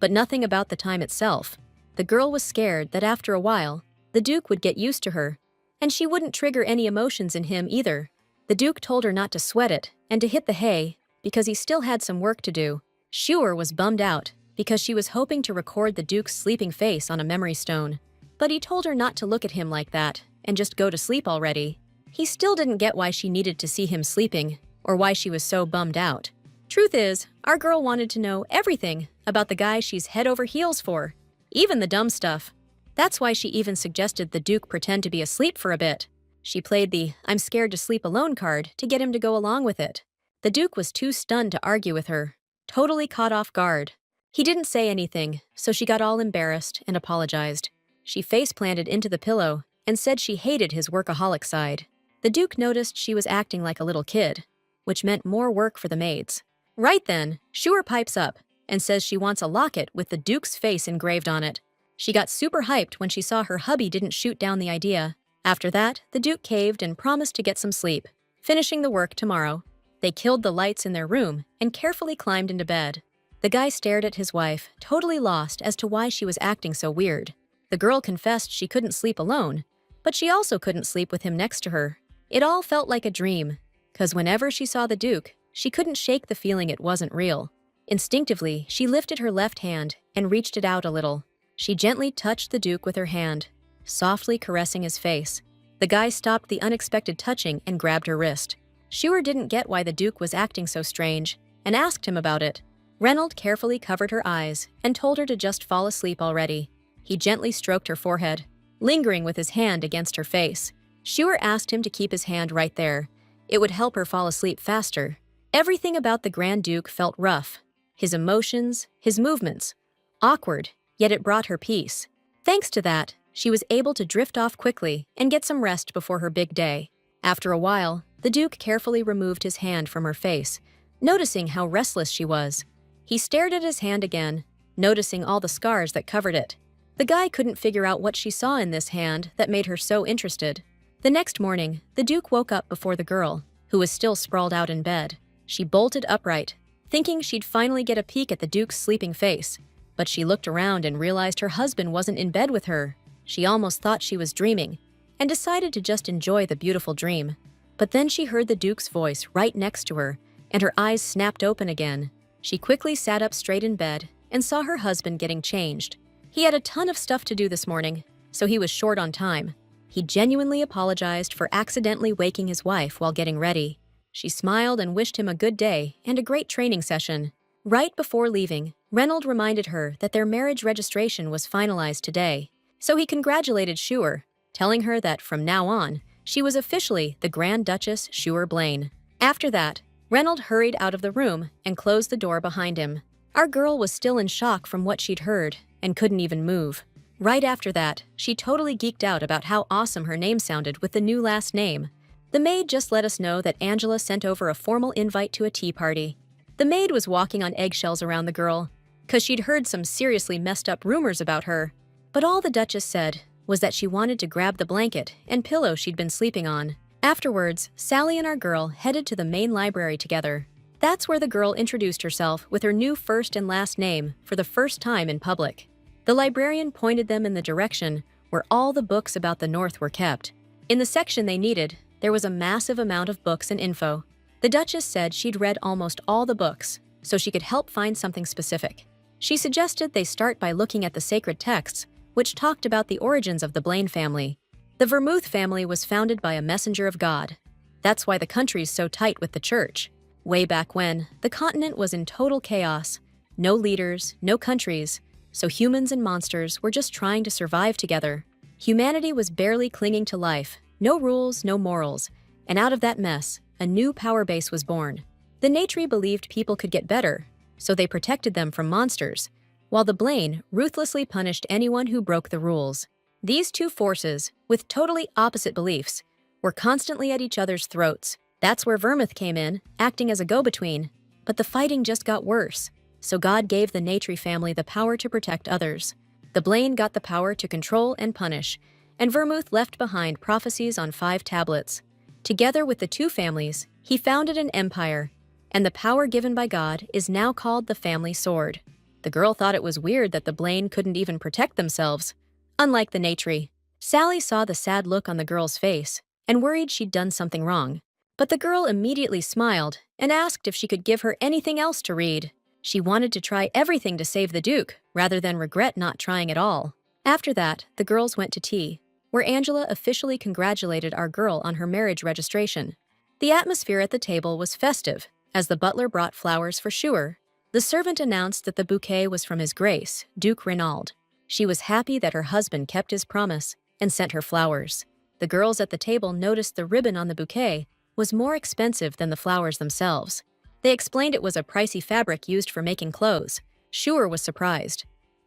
but nothing about the time itself. The girl was scared that after a while, the Duke would get used to her, and she wouldn't trigger any emotions in him either. The Duke told her not to sweat it and to hit the hay because he still had some work to do. Shure was bummed out because she was hoping to record the Duke's sleeping face on a memory stone. But he told her not to look at him like that and just go to sleep already. He still didn't get why she needed to see him sleeping or why she was so bummed out. Truth is, our girl wanted to know everything about the guy she's head over heels for, even the dumb stuff. That's why she even suggested the Duke pretend to be asleep for a bit. She played the "I'm scared to sleep alone" card to get him to go along with it. The Duke was too stunned to argue with her, totally caught off guard. He didn't say anything, so she got all embarrassed and apologized. She face-planted into the pillow and said she hated his workaholic side. The Duke noticed she was acting like a little kid, which meant more work for the maids. Right then, Shure pipes up and says she wants a locket with the Duke's face engraved on it. She got super hyped when she saw her hubby didn't shoot down the idea. After that, the Duke caved and promised to get some sleep, finishing the work tomorrow. They killed the lights in their room and carefully climbed into bed. The guy stared at his wife, totally lost as to why she was acting so weird. The girl confessed she couldn't sleep alone, but she also couldn't sleep with him next to her. It all felt like a dream, 'cause whenever she saw the Duke, she couldn't shake the feeling it wasn't real. Instinctively, she lifted her left hand and reached it out a little. She gently touched the Duke with her hand, softly caressing his face. The guy stopped the unexpected touching and grabbed her wrist. Shure didn't get why the Duke was acting so strange and asked him about it. Reynolds carefully covered her eyes and told her to just fall asleep already. He gently stroked her forehead, lingering with his hand against her face. Shure asked him to keep his hand right there. It would help her fall asleep faster. Everything about the Grand Duke felt rough. His emotions, his movements. Awkward, yet it brought her peace. Thanks to that, she was able to drift off quickly and get some rest before her big day. After a while, the Duke carefully removed his hand from her face, noticing how restless she was. He stared at his hand again, noticing all the scars that covered it. The guy couldn't figure out what she saw in this hand that made her so interested. The next morning, the Duke woke up before the girl, who was still sprawled out in bed. She bolted upright, thinking she'd finally get a peek at the Duke's sleeping face. But she looked around and realized her husband wasn't in bed with her. She almost thought she was dreaming, and decided to just enjoy the beautiful dream. But then she heard the Duke's voice right next to her, and her eyes snapped open again. She quickly sat up straight in bed and saw her husband getting changed. He had a ton of stuff to do this morning, so he was short on time. He genuinely apologized for accidentally waking his wife while getting ready. She smiled and wished him a good day and a great training session. Right before leaving, Reynolds reminded her that their marriage registration was finalized today. So he congratulated Shure, telling her that from now on, she was officially the Grand Duchess Shure Blaine. After that, Reynolds hurried out of the room and closed the door behind him. Our girl was still in shock from what she'd heard and couldn't even move. Right after that, she totally geeked out about how awesome her name sounded with the new last name. The maid just let us know that Angela sent over a formal invite to a tea party. The maid was walking on eggshells around the girl, 'cause she'd heard some seriously messed up rumors about her. But all the Duchess said was that she wanted to grab the blanket and pillow she'd been sleeping on. Afterwards, Sally and our girl headed to the main library together. That's where the girl introduced herself with her new first and last name for the first time in public. The librarian pointed them in the direction where all the books about the North were kept. In the section they needed, there was a massive amount of books and info. The Duchess said she'd read almost all the books, so she could help find something specific. She suggested they start by looking at the sacred texts, which talked about the origins of the Blaine family. The Vermouth family was founded by a messenger of God. That's why the country's so tight with the church. Way back when, the continent was in total chaos. No leaders, no countries, so humans and monsters were just trying to survive together. Humanity was barely clinging to life, no rules, no morals, and out of that mess, a new power base was born. The Natri believed people could get better, so they protected them from monsters, while the Blaine ruthlessly punished anyone who broke the rules. These two forces, with totally opposite beliefs, were constantly at each other's throats. That's where Vermouth came in, acting as a go-between. But the fighting just got worse, so God gave the Natri family the power to protect others. The Blaine got the power to control and punish, and Vermouth left behind prophecies on 5 tablets. Together with the two families, he founded an empire, and the power given by God is now called the family sword. The girl thought it was weird that the Blaine couldn't even protect themselves. Unlike the Natri, Sally saw the sad look on the girl's face and worried she'd done something wrong. But the girl immediately smiled and asked if she could give her anything else to read. She wanted to try everything to save the Duke, rather than regret not trying at all. After that, the girls went to tea, where Angela officially congratulated our girl on her marriage registration. The atmosphere at the table was festive, as the butler brought flowers for Schuer. The servant announced that the bouquet was from His Grace, Duke Renaud. She was happy that her husband kept his promise and sent her flowers. The girls at the table noticed the ribbon on the bouquet was more expensive than the flowers themselves. They explained it was a pricey fabric used for making clothes. Schuer was surprised.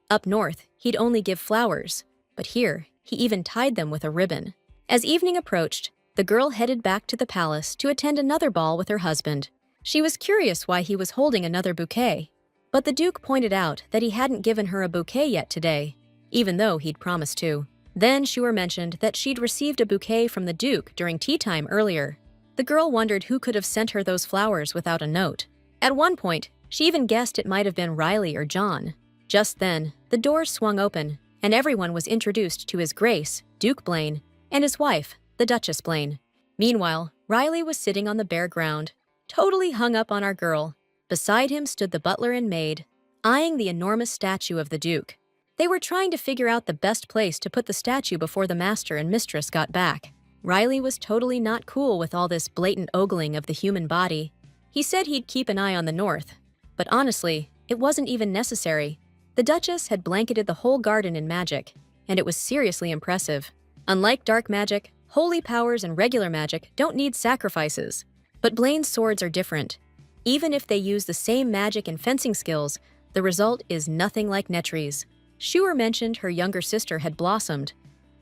Up north, he'd only give flowers, but here, he even tied them with a ribbon. As evening approached, the girl headed back to the palace to attend another ball with her husband. She was curious why he was holding another bouquet, but the Duke pointed out that he hadn't given her a bouquet yet today, even though he'd promised to. Then Schuer mentioned that she'd received a bouquet from the Duke during tea time earlier. The girl wondered who could have sent her those flowers without a note. At one point, she even guessed it might have been Riley or John. Just then, the doors swung open, and everyone was introduced to His Grace, Duke Blaine, and his wife, the Duchess Blaine. Meanwhile, Riley was sitting on the bare ground, totally hung up on our girl. Beside him stood the butler and maid, eyeing the enormous statue of the Duke. They were trying to figure out the best place to put the statue before the master and mistress got back. Riley was totally not cool with all this blatant ogling of the human body. He said he'd keep an eye on the north, but honestly, it wasn't even necessary. The Duchess had blanketed the whole garden in magic, and it was seriously impressive. Unlike dark magic, holy powers and regular magic don't need sacrifices. But Blaine's swords are different. Even if they use the same magic and fencing skills, the result is nothing like Netri's. Schuer mentioned her younger sister had blossomed,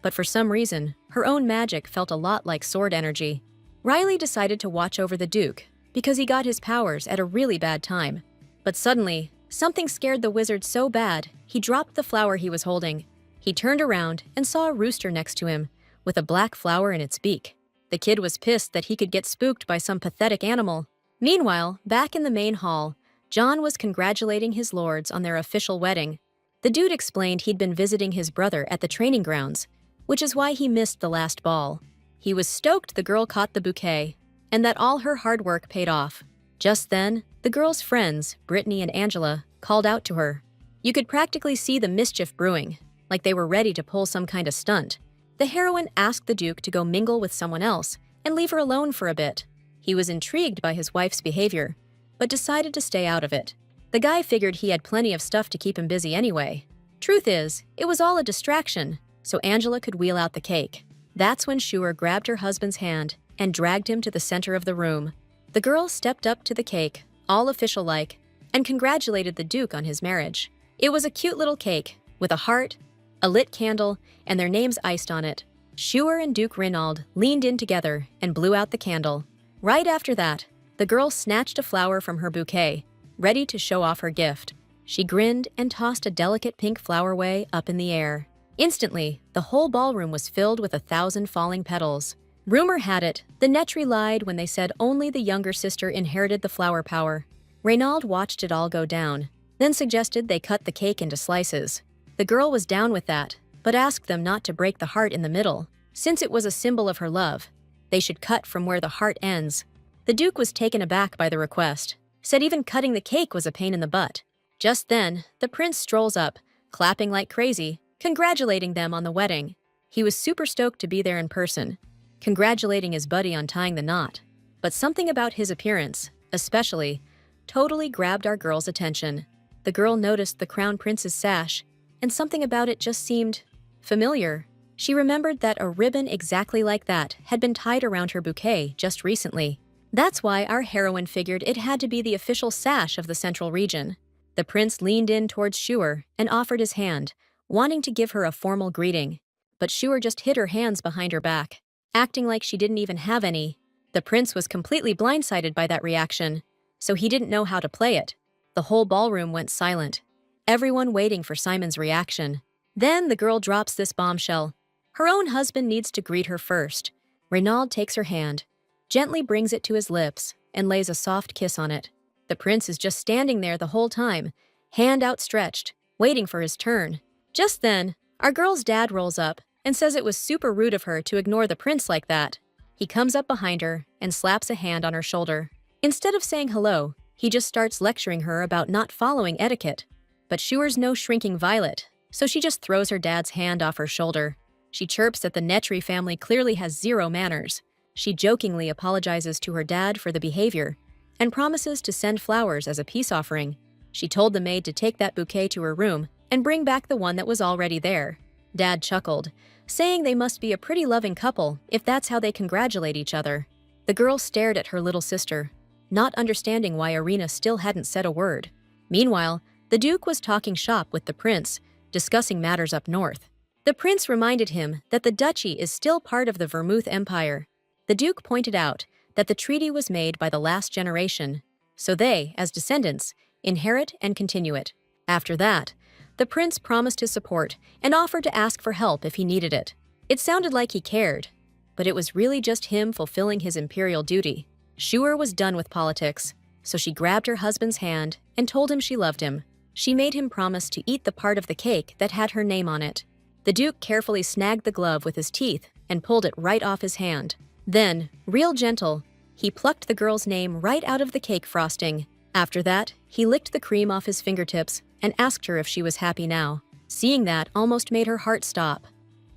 but for some reason, her own magic felt a lot like sword energy. Riley decided to watch over the Duke, because he got his powers at a really bad time. But suddenly, something scared the wizard so bad, he dropped the flower he was holding. He turned around and saw a rooster next to him, with a black flower in its beak. The kid was pissed that he could get spooked by some pathetic animal. Meanwhile, back in the main hall, John was congratulating his lords on their official wedding. The dude explained he'd been visiting his brother at the training grounds, which is why he missed the last ball. He was stoked the girl caught the bouquet, and that all her hard work paid off. Just then, the girl's friends, Brittany and Angela, called out to her. You could practically see the mischief brewing, like they were ready to pull some kind of stunt. The heroine asked the Duke to go mingle with someone else and leave her alone for a bit. He was intrigued by his wife's behavior, but decided to stay out of it. The guy figured he had plenty of stuff to keep him busy anyway. Truth is, it was all a distraction, so Angela could wheel out the cake. That's when Schuer grabbed her husband's hand and dragged him to the center of the room. The girl stepped up to the cake, all official-like, and congratulated the Duke on his marriage. It was a cute little cake, with a heart, a lit candle, and their names iced on it. Schuer and Duke Renaud leaned in together and blew out the candle. Right after that, the girl snatched a flower from her bouquet, ready to show off her gift. She grinned and tossed a delicate pink flower way up in the air. Instantly, the whole ballroom was filled with 1,000 falling petals. Rumor had it, the Netri lied when they said only the younger sister inherited the flower power. Renaud watched it all go down, then suggested they cut the cake into slices. The girl was down with that, but asked them not to break the heart in the middle. Since it was a symbol of her love, they should cut from where the heart ends. The Duke was taken aback by the request, said even cutting the cake was a pain in the butt. Just then, the prince strolls up, clapping like crazy, congratulating them on the wedding. He was super stoked to be there in person, congratulating his buddy on tying the knot. But something about his appearance, especially, totally grabbed our girl's attention. The girl noticed the crown prince's sash, and something about it just seemed familiar. She remembered that a ribbon exactly like that had been tied around her bouquet just recently. That's why our heroine figured it had to be the official sash of the central region. The prince leaned in towards Shuer and offered his hand, wanting to give her a formal greeting. But Shuer just hid her hands behind her back, acting like she didn't even have any. The prince was completely blindsided by that reaction, so he didn't know how to play it. The whole ballroom went silent, everyone waiting for Simon's reaction. Then the girl drops this bombshell. Her own husband needs to greet her first. Renaud takes her hand, gently brings it to his lips, and lays a soft kiss on it. The prince is just standing there the whole time, hand outstretched, waiting for his turn. Just then, our girl's dad rolls up and says it was super rude of her to ignore the prince like that. He comes up behind her and slaps a hand on her shoulder. Instead of saying hello, he just starts lecturing her about not following etiquette. But Shuer's no shrinking violet, so she just throws her dad's hand off her shoulder. She chirps that the Netri family clearly has zero manners. She jokingly apologizes to her dad for the behavior and promises to send flowers as a peace offering. She told the maid to take that bouquet to her room and bring back the one that was already there. Dad chuckled, saying they must be a pretty loving couple if that's how they congratulate each other. The girl stared at her little sister, not understanding why Irina still hadn't said a word. Meanwhile, the Duke was talking shop with the prince, discussing matters up north. The prince reminded him that the duchy is still part of the Vermouth Empire. The Duke pointed out that the treaty was made by the last generation, so they, as descendants, inherit and continue it. After that, the prince promised his support and offered to ask for help if he needed it. It sounded like he cared, but it was really just him fulfilling his imperial duty. Shuer was done with politics, so she grabbed her husband's hand and told him she loved him. She made him promise to eat the part of the cake that had her name on it. The Duke carefully snagged the glove with his teeth and pulled it right off his hand. Then, real gentle, he plucked the girl's name right out of the cake frosting. After that, he licked the cream off his fingertips and asked her if she was happy now. Seeing that almost made her heart stop.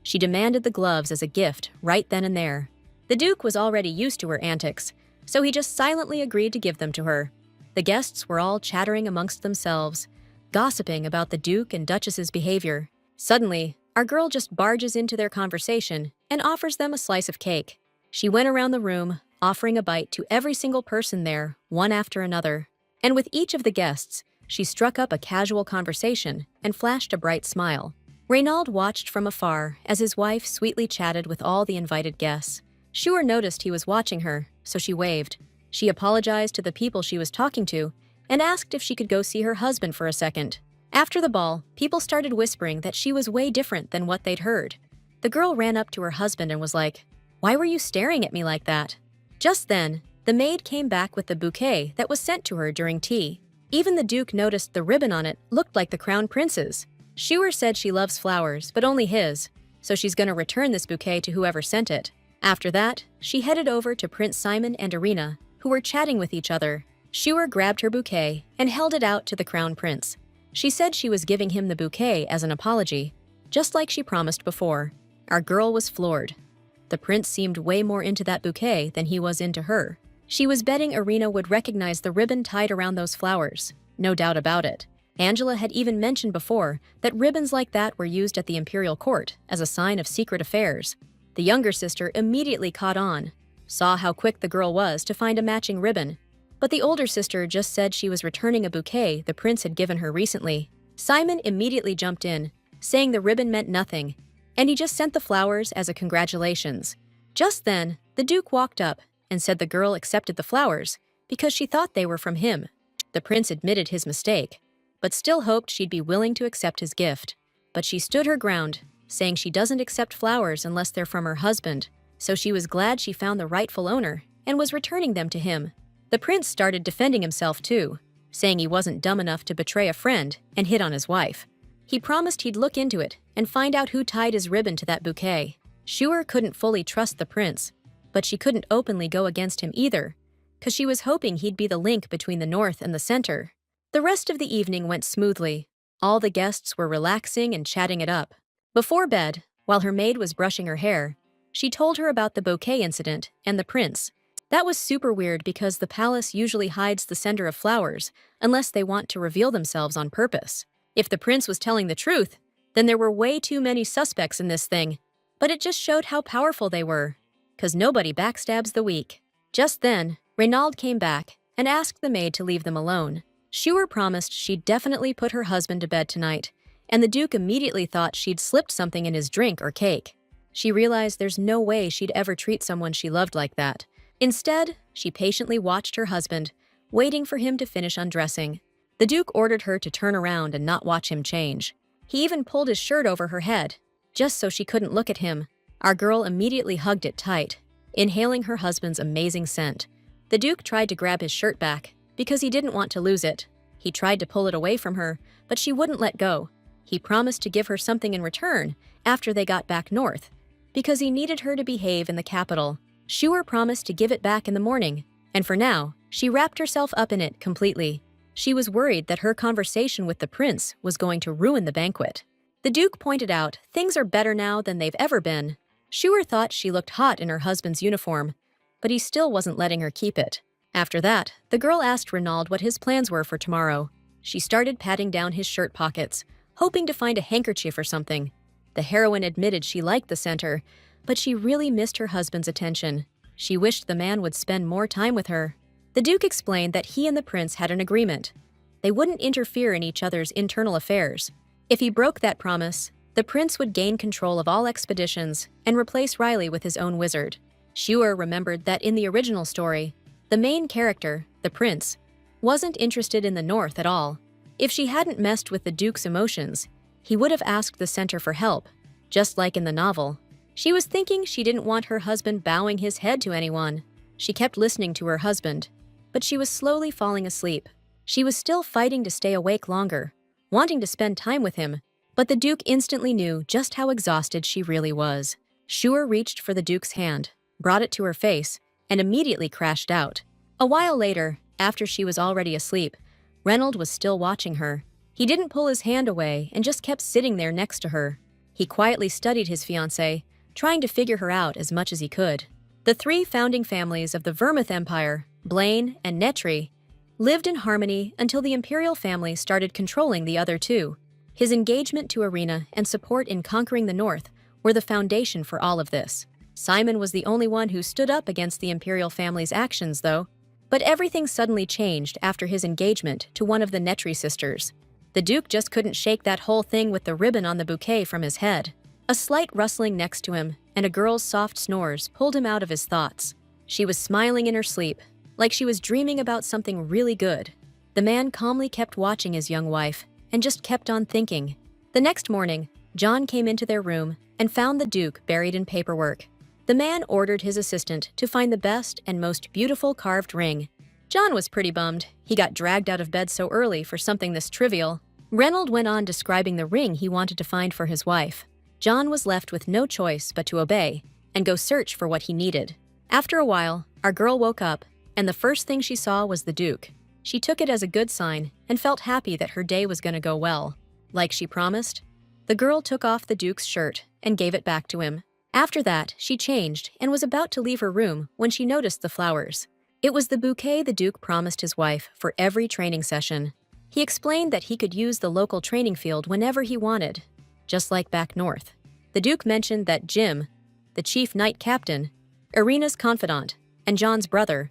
She demanded the gloves as a gift right then and there. The Duke was already used to her antics, so he just silently agreed to give them to her. The guests were all chattering amongst themselves, gossiping about the Duke and Duchess's behavior. Suddenly, our girl just barges into their conversation and offers them a slice of cake. She went around the room, offering a bite to every single person there, one after another. And with each of the guests, she struck up a casual conversation and flashed a bright smile. Renaud watched from afar as his wife sweetly chatted with all the invited guests. Shuer noticed he was watching her, so she waved. She apologized to the people she was talking to and asked if she could go see her husband for a second. After the ball, people started whispering that she was way different than what they'd heard. The girl ran up to her husband and was like, "Why were you staring at me like that?" Just then, the maid came back with the bouquet that was sent to her during tea. Even the Duke noticed the ribbon on it looked like the crown prince's. Shuer said she loves flowers, but only his, so she's gonna return this bouquet to whoever sent it. After that, she headed over to Prince Simon and Irina, who were chatting with each other. Shuer grabbed her bouquet and held it out to the crown prince. She said she was giving him the bouquet as an apology, just like she promised before. Our girl was floored. The prince seemed way more into that bouquet than he was into her. She was betting Irina would recognize the ribbon tied around those flowers, no doubt about it. Angela had even mentioned before that ribbons like that were used at the imperial court as a sign of secret affairs. The younger sister immediately caught on, saw how quick the girl was to find a matching ribbon, but the older sister just said she was returning a bouquet the prince had given her recently. Simon immediately jumped in, saying the ribbon meant nothing, and he just sent the flowers as a congratulations. Just then, the Duke walked up and said the girl accepted the flowers because she thought they were from him. The prince admitted his mistake, but still hoped she'd be willing to accept his gift. But she stood her ground, saying she doesn't accept flowers unless they're from her husband, so she was glad she found the rightful owner and was returning them to him. The prince started defending himself too, saying he wasn't dumb enough to betray a friend and hit on his wife. He promised he'd look into it and find out who tied his ribbon to that bouquet. Shuer couldn't fully trust the prince, but she couldn't openly go against him either, because she was hoping he'd be the link between the north and the center. The rest of the evening went smoothly. All the guests were relaxing and chatting it up. Before bed, while her maid was brushing her hair, she told her about the bouquet incident and the prince. That was super weird because the palace usually hides the sender of flowers unless they want to reveal themselves on purpose. If the prince was telling the truth, then there were way too many suspects in this thing. But it just showed how powerful they were, 'cause nobody backstabs the weak. Just then, Renaud came back and asked the maid to leave them alone. Schuer promised she'd definitely put her husband to bed tonight, and the Duke immediately thought she'd slipped something in his drink or cake. She realized there's no way she'd ever treat someone she loved like that. Instead, she patiently watched her husband, waiting for him to finish undressing. The Duke ordered her to turn around and not watch him change. He even pulled his shirt over her head, just so she couldn't look at him. Our girl immediately hugged it tight, inhaling her husband's amazing scent. The Duke tried to grab his shirt back, because he didn't want to lose it. He tried to pull it away from her, but she wouldn't let go. He promised to give her something in return after they got back north, because he needed her to behave in the capital. Schuer promised to give it back in the morning, and for now, she wrapped herself up in it completely. She was worried that her conversation with the prince was going to ruin the banquet. The Duke pointed out things are better now than they've ever been. Schuer thought she looked hot in her husband's uniform, but he still wasn't letting her keep it. After that, the girl asked Renaud what his plans were for tomorrow. She started patting down his shirt pockets, hoping to find a handkerchief or something. The heroine admitted she liked the center, but she really missed her husband's attention. She wished the man would spend more time with her. The Duke explained that he and the prince had an agreement. They wouldn't interfere in each other's internal affairs. If he broke that promise, the prince would gain control of all expeditions and replace Riley with his own wizard. Schuer remembered that in the original story, the main character, the prince, wasn't interested in the north at all. If she hadn't messed with the Duke's emotions, he would have asked the center for help, just like in the novel. She was thinking she didn't want her husband bowing his head to anyone. She kept listening to her husband, but she was slowly falling asleep. She was still fighting to stay awake longer, wanting to spend time with him, but the Duke instantly knew just how exhausted she really was. Schuer reached for the Duke's hand, brought it to her face, and immediately crashed out. A while later, after she was already asleep, Renaud was still watching her. He didn't pull his hand away and just kept sitting there next to her. He quietly studied his fiancée, trying to figure her out as much as he could. The three founding families of the Vermouth Empire, Blaine and Netri, lived in harmony until the imperial family started controlling the other two. His engagement to Irina and support in conquering the north were the foundation for all of this. Simon was the only one who stood up against the imperial family's actions, though. But everything suddenly changed after his engagement to one of the Netri sisters. The Duke just couldn't shake that whole thing with the ribbon on the bouquet from his head. A slight rustling next to him and a girl's soft snores pulled him out of his thoughts. She was smiling in her sleep, like she was dreaming about something really good. The man calmly kept watching his young wife and just kept on thinking. The next morning, John came into their room and found the Duke buried in paperwork. The man ordered his assistant to find the best and most beautiful carved ring. John was pretty bummed. He got dragged out of bed so early for something this trivial. Renaud went on describing the ring he wanted to find for his wife. John was left with no choice but to obey and go search for what he needed. After a while, our girl woke up, and the first thing she saw was the Duke. She took it as a good sign and felt happy that her day was going to go well. Like she promised, the girl took off the Duke's shirt and gave it back to him. After that, she changed and was about to leave her room when she noticed the flowers. It was the bouquet the Duke promised his wife for every training session. He explained that he could use the local training field whenever he wanted, just like back north. The Duke mentioned that Jim, the chief knight captain, Irina's confidant, and John's brother,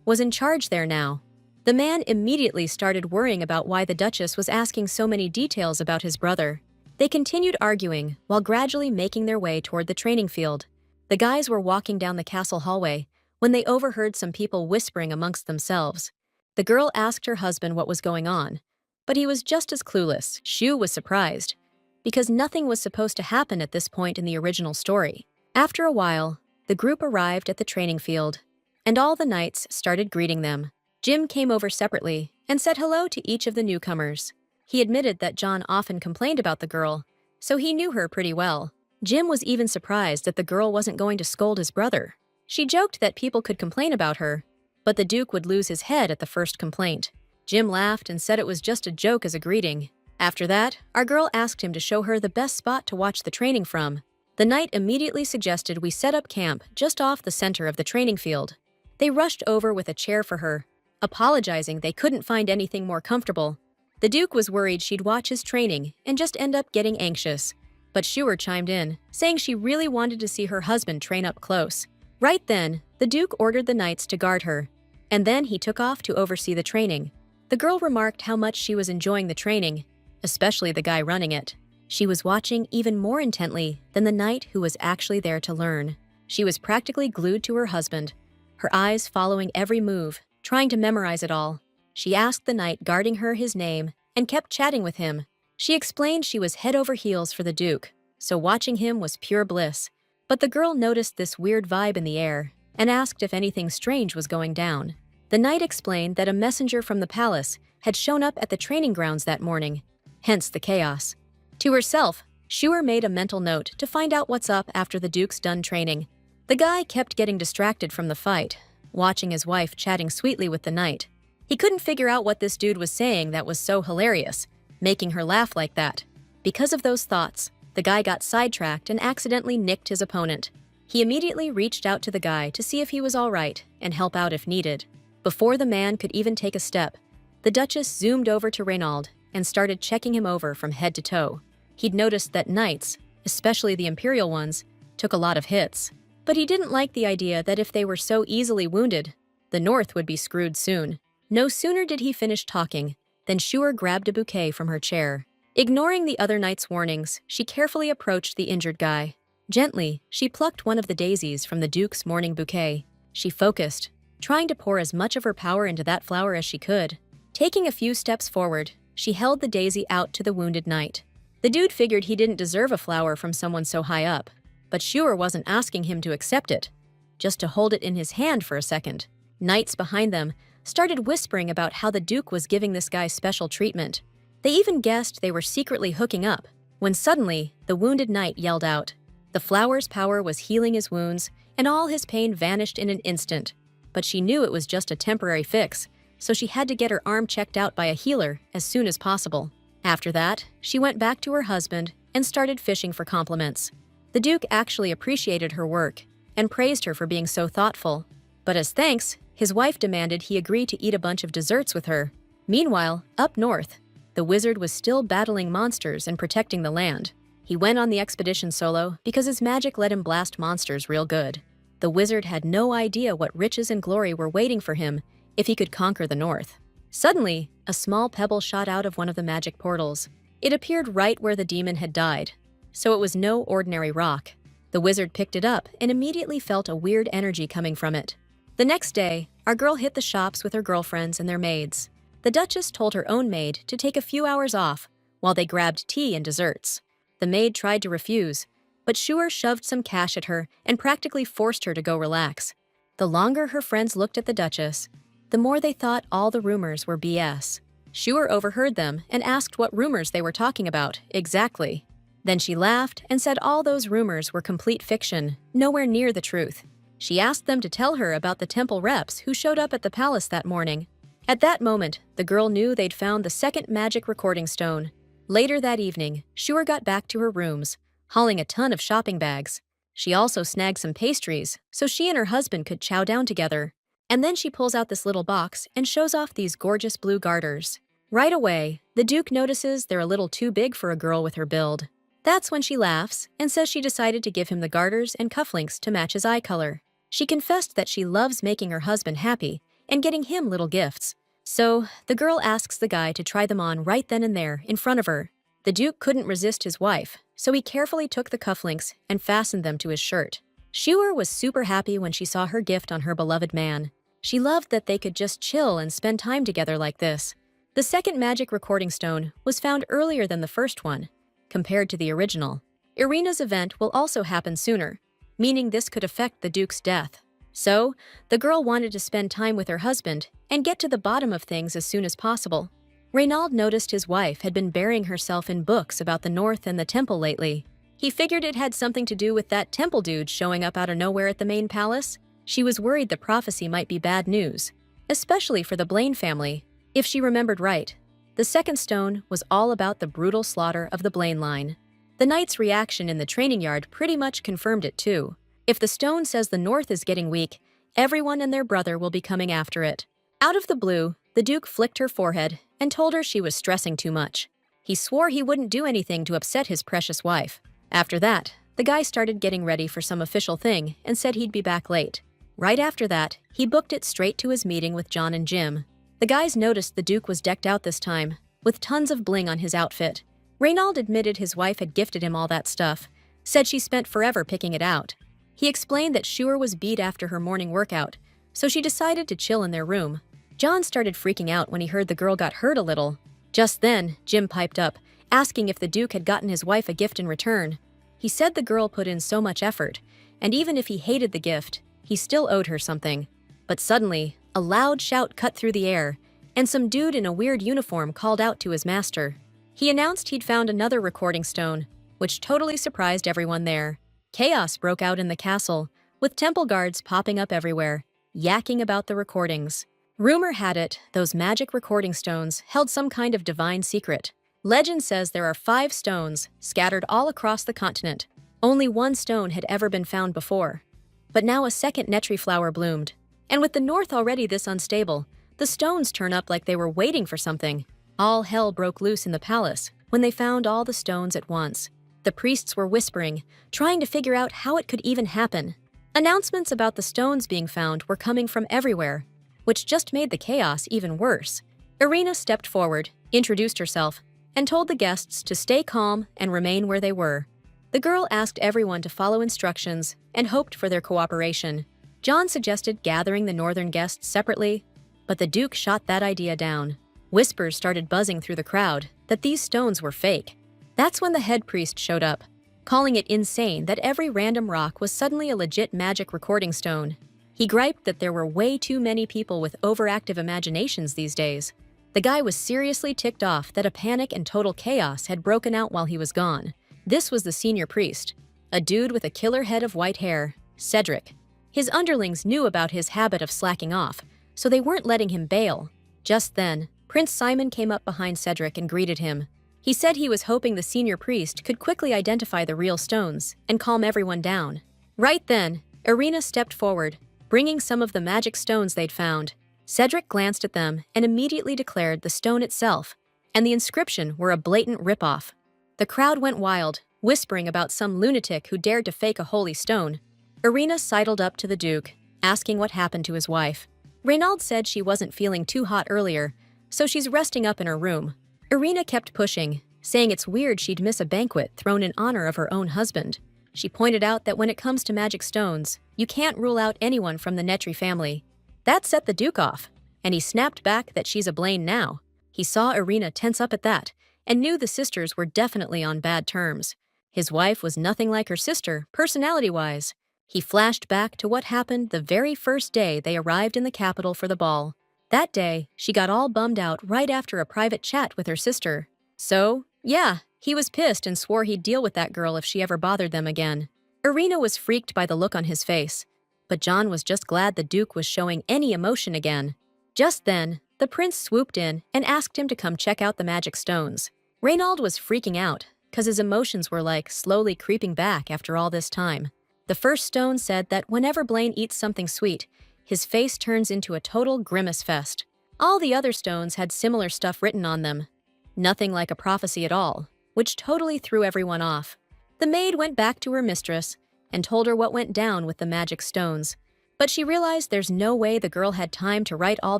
was in charge there now. The man immediately started worrying about why the Duchess was asking so many details about his brother. They continued arguing while gradually making their way toward the training field. The guys were walking down the castle hallway when they overheard some people whispering amongst themselves. The girl asked her husband what was going on, but he was just as clueless. Shu was surprised, because nothing was supposed to happen at this point in the original story. After a while, the group arrived at the training field, and all the knights started greeting them. Jim came over separately and said hello to each of the newcomers. He admitted that John often complained about the girl, so he knew her pretty well. Jim was even surprised that the girl wasn't going to scold his brother. She joked that people could complain about her, but the Duke would lose his head at the first complaint. Jim laughed and said it was just a joke as a greeting. After that, our girl asked him to show her the best spot to watch the training from. The knight immediately suggested we set up camp just off the center of the training field. They rushed over with a chair for her, apologizing they couldn't find anything more comfortable. The Duke was worried she'd watch his training and just end up getting anxious, but Shuer chimed in, saying she really wanted to see her husband train up close. Right then, the Duke ordered the knights to guard her, and then he took off to oversee the training. The girl remarked how much she was enjoying the training, especially the guy running it. She was watching even more intently than the knight who was actually there to learn. She was practically glued to her husband, her eyes following every move, trying to memorize it all. She asked the knight guarding her his name and kept chatting with him. She explained she was head over heels for the Duke, so watching him was pure bliss. But the girl noticed this weird vibe in the air and asked if anything strange was going down. The knight explained that a messenger from the palace had shown up at the training grounds that morning, hence the chaos. To herself, Shuer made a mental note to find out what's up after the Duke's done training. The guy kept getting distracted from the fight, watching his wife chatting sweetly with the knight. He couldn't figure out what this dude was saying that was so hilarious, making her laugh like that. Because of those thoughts, the guy got sidetracked and accidentally nicked his opponent. He immediately reached out to the guy to see if he was all right and help out if needed. Before the man could even take a step, the Duchess zoomed over to Reynald and started checking him over from head to toe. He'd noticed that knights, especially the imperial ones, took a lot of hits. But he didn't like the idea that if they were so easily wounded, the North would be screwed soon. No sooner did he finish talking than Shuer grabbed a bouquet from her chair. Ignoring the other knight's warnings, she carefully approached the injured guy. Gently, she plucked one of the daisies from the Duke's morning bouquet. She focused, trying to pour as much of her power into that flower as she could. Taking a few steps forward, she held the daisy out to the wounded knight. The dude figured he didn't deserve a flower from someone so high up, but Shuer wasn't asking him to accept it, just to hold it in his hand for a second. Knights behind them started whispering about how the Duke was giving this guy special treatment. They even guessed they were secretly hooking up, when suddenly, the wounded knight yelled out. The flower's power was healing his wounds, and all his pain vanished in an instant. But she knew it was just a temporary fix, so she had to get her arm checked out by a healer as soon as possible. After that, she went back to her husband and started fishing for compliments. The Duke actually appreciated her work and praised her for being so thoughtful. But as thanks, his wife demanded he agree to eat a bunch of desserts with her. Meanwhile, up north, the wizard was still battling monsters and protecting the land. He went on the expedition solo because his magic let him blast monsters real good. The wizard had no idea what riches and glory were waiting for him if he could conquer the north. Suddenly, a small pebble shot out of one of the magic portals. It appeared right where the demon had died, so it was no ordinary rock. The wizard picked it up and immediately felt a weird energy coming from it. The next day, our girl hit the shops with her girlfriends and their maids. The Duchess told her own maid to take a few hours off while they grabbed tea and desserts. The maid tried to refuse, but Shuer shoved some cash at her and practically forced her to go relax. The longer her friends looked at the Duchess, the more they thought all the rumors were BS. Shuer overheard them and asked what rumors they were talking about exactly. Then she laughed and said all those rumors were complete fiction, nowhere near the truth. She asked them to tell her about the temple reps who showed up at the palace that morning. At that moment, the girl knew they'd found the second magic recording stone. Later that evening, Shuer got back to her rooms, hauling a ton of shopping bags. She also snagged some pastries so she and her husband could chow down together. And then she pulls out this little box and shows off these gorgeous blue garters. Right away, the Duke notices they're a little too big for a girl with her build. That's when she laughs and says she decided to give him the garters and cufflinks to match his eye color. She confessed that she loves making her husband happy and getting him little gifts. So, the girl asks the guy to try them on right then and there in front of her. The Duke couldn't resist his wife, so he carefully took the cufflinks and fastened them to his shirt. Shuer was super happy when she saw her gift on her beloved man. She loved that they could just chill and spend time together like this. The second magic recording stone was found earlier than the first one, compared to the original. Irina's event will also happen sooner, meaning this could affect the Duke's death. So, the girl wanted to spend time with her husband and get to the bottom of things as soon as possible. Reynald noticed his wife had been burying herself in books about the North and the temple lately. He figured it had something to do with that temple dude showing up out of nowhere at the main palace. She was worried the prophecy might be bad news, especially for the Blaine family. If she remembered right, the second stone was all about the brutal slaughter of the Blaine line. The knight's reaction in the training yard pretty much confirmed it too. If the stone says the North is getting weak, everyone and their brother will be coming after it. Out of the blue, the Duke flicked her forehead and told her she was stressing too much. He swore he wouldn't do anything to upset his precious wife. After that, the guy started getting ready for some official thing and said he'd be back late. Right after that, he booked it straight to his meeting with John and Jim. The guys noticed the Duke was decked out this time, with tons of bling on his outfit. Reynald admitted his wife had gifted him all that stuff, said she spent forever picking it out. He explained that Shure was beat after her morning workout, so she decided to chill in their room. John started freaking out when he heard the girl got hurt a little. Just then, Jim piped up, asking if the Duke had gotten his wife a gift in return. He said the girl put in so much effort, and even if he hated the gift, he still owed her something. But suddenly, a loud shout cut through the air, and some dude in a weird uniform called out to his master. He announced he'd found another recording stone, which totally surprised everyone there. Chaos broke out in the castle, with temple guards popping up everywhere, yakking about the recordings. Rumor had it those magic recording stones held some kind of divine secret. Legend says there are 5 stones scattered all across the continent. Only one stone had ever been found before. But now a second Netri flower bloomed. And with the North already this unstable, the stones turn up like they were waiting for something. All hell broke loose in the palace when they found all the stones at once. The priests were whispering, trying to figure out how it could even happen. Announcements about the stones being found were coming from everywhere, which just made the chaos even worse. Irina stepped forward, introduced herself, and told the guests to stay calm and remain where they were. The girl asked everyone to follow instructions and hoped for their cooperation. John suggested gathering the northern guests separately, but the Duke shot that idea down. Whispers started buzzing through the crowd that these stones were fake. That's when the head priest showed up, calling it insane that every random rock was suddenly a legit magic recording stone. He griped that there were way too many people with overactive imaginations these days. The guy was seriously ticked off that a panic and total chaos had broken out while he was gone. This was the senior priest, a dude with a killer head of white hair, Cedric. His underlings knew about his habit of slacking off, so they weren't letting him bail. Just then, Prince Simon came up behind Cedric and greeted him. He said he was hoping the senior priest could quickly identify the real stones and calm everyone down. Right then, Irina stepped forward, bringing some of the magic stones they'd found. Cedric glanced at them and immediately declared the stone itself and the inscription were a blatant ripoff. The crowd went wild, whispering about some lunatic who dared to fake a holy stone. Irina sidled up to the Duke, asking what happened to his wife. Reynald said she wasn't feeling too hot earlier, so she's resting up in her room. Irina kept pushing, saying it's weird she'd miss a banquet thrown in honor of her own husband. She pointed out that when it comes to magic stones, you can't rule out anyone from the Netri family. That set the Duke off, and he snapped back that she's a Blaine now. He saw Irina tense up at that, and knew the sisters were definitely on bad terms. His wife was nothing like her sister, personality-wise. He flashed back to what happened the very first day they arrived in the capital for the ball. That day, she got all bummed out right after a private chat with her sister. So, yeah, he was pissed and swore he'd deal with that girl if she ever bothered them again. Irina was freaked by the look on his face, but John was just glad the Duke was showing any emotion again. Just then, the prince swooped in and asked him to come check out the magic stones. Reynald was freaking out, because his emotions were like slowly creeping back after all this time. The first stone said that whenever Blaine eats something sweet, his face turns into a total grimace fest. All the other stones had similar stuff written on them. Nothing like a prophecy at all, which totally threw everyone off. The maid went back to her mistress and told her what went down with the magic stones. But she realized there's no way the girl had time to write all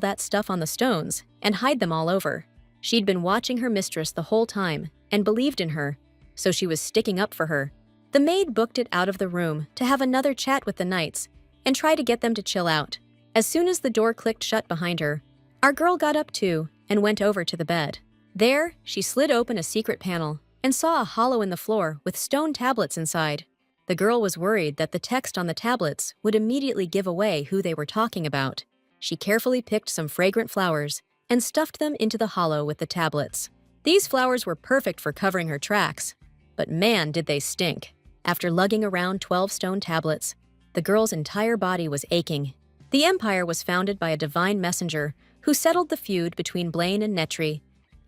that stuff on the stones and hide them all over. She'd been watching her mistress the whole time and believed in her, so she was sticking up for her. The maid booked it out of the room to have another chat with the knights and try to get them to chill out. As soon as the door clicked shut behind her, our girl got up too and went over to the bed. There, she slid open a secret panel and saw a hollow in the floor with stone tablets inside. The girl was worried that the text on the tablets would immediately give away who they were talking about. She carefully picked some fragrant flowers and stuffed them into the hollow with the tablets. These flowers were perfect for covering her tracks, but man did they stink. After lugging around 12 stone tablets, The girl's entire body was aching. The empire was founded by a divine messenger who settled the feud between Blaine and Netri,